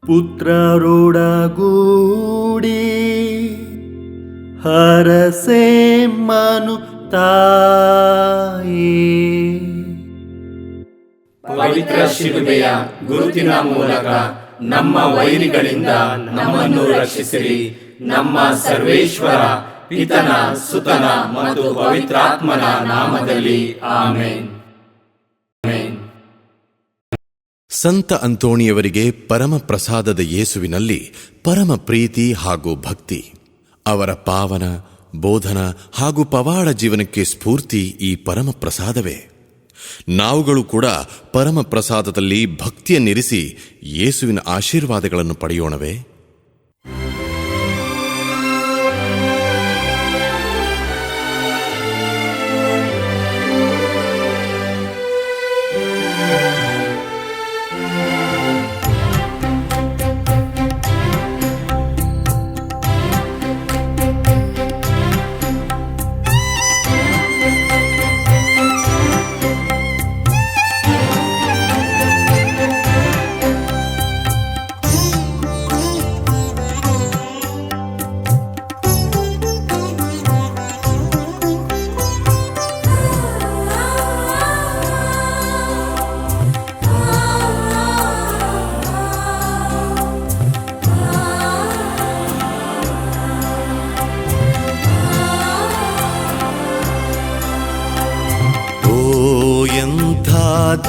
ಪುತ್ರರೊಡಗೂಡಿ ಹರಸೆ ಮನು ತಾಯಿ, ಪವಿತ್ರ ಶಿಲುಬೆಯ ಗುರುತಿನ ಮೂಲಕ ನಮ್ಮ ವೈರಿಗಳಿಂದ ನಮ್ಮನ್ನು ರಕ್ಷಿಸಿರಿ. ನಮ್ಮ ಸರ್ವೇಶ್ವರ ಪಿತನ, ಸುತನ ಮತ್ತು ಪವಿತ್ರಾತ್ಮನ ನಾಮದಲ್ಲಿ ಆಮೆನ್. ಸಂತ ಅಂತೋಣಿಯವರಿಗೆ ಪರಮ ಪ್ರಸಾದದ ಯೇಸುವಿನಲ್ಲಿ ಪರಮ ಪ್ರೀತಿ ಹಾಗೂ ಭಕ್ತಿ. ಅವರ ಪಾವನ ಬೋಧನ ಹಾಗೂ ಪವಾಡ ಜೀವನಕ್ಕೆ ಸ್ಫೂರ್ತಿ ಈ ಪರಮ ಪ್ರಸಾದವೇ. ನಾವುಗಳು ಕೂಡ ಪರಮ ಪ್ರಸಾದದಲ್ಲಿ ಭಕ್ತಿಯನ್ನಿರಿಸಿ ಯೇಸುವಿನ ಆಶೀರ್ವಾದಗಳನ್ನು ಪಡೆಯೋಣವೇ?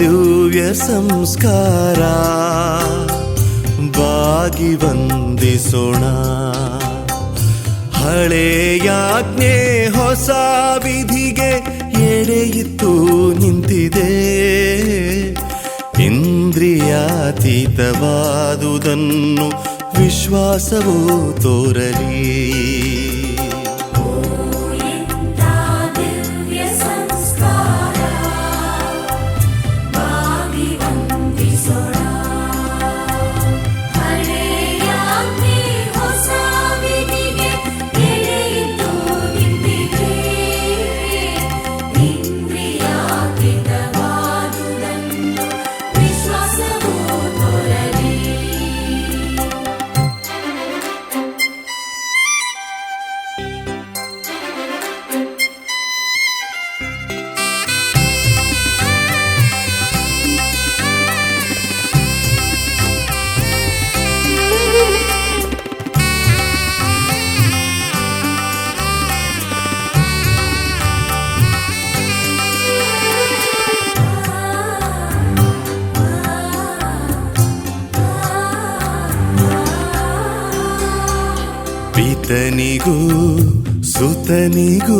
ದಿವ್ಯ ಸಂಸ್ಕಾರ ಬಾಗಿ ವಂದಿಸೋಣ. ಹಳೆಯಾಜ್ಞೆ ಹೊಸ ವಿಧಿಗೆ ಎಡೆಯಿತ್ತು ನಿಂತಿದೆ. ಇಂದ್ರಿಯಾತೀತವಾದುದನ್ನು ವಿಶ್ವಾಸವೂ ತೋರಲಿ. ಪಿತನಿಗೂ ಸುತನಿಗೂ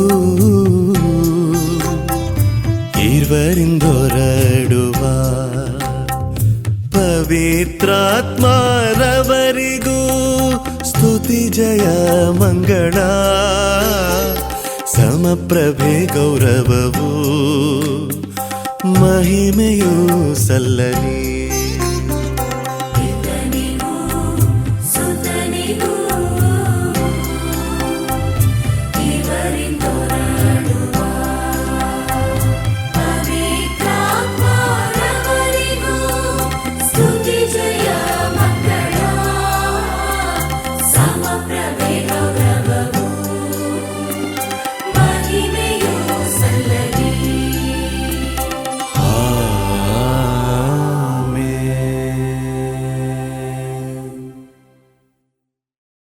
ಇರುವರಿಂದೊರಡುವ ಪವಿತ್ರಾತ್ಮರವರಿಗೂ ಸ್ತುತಿ ಜಯ ಮಂಗಳ. ಸಮಪ್ರಭೆ ಗೌರವವು ಮಹಿಮೆಯೂ ಸಲ್ಲಲಿ.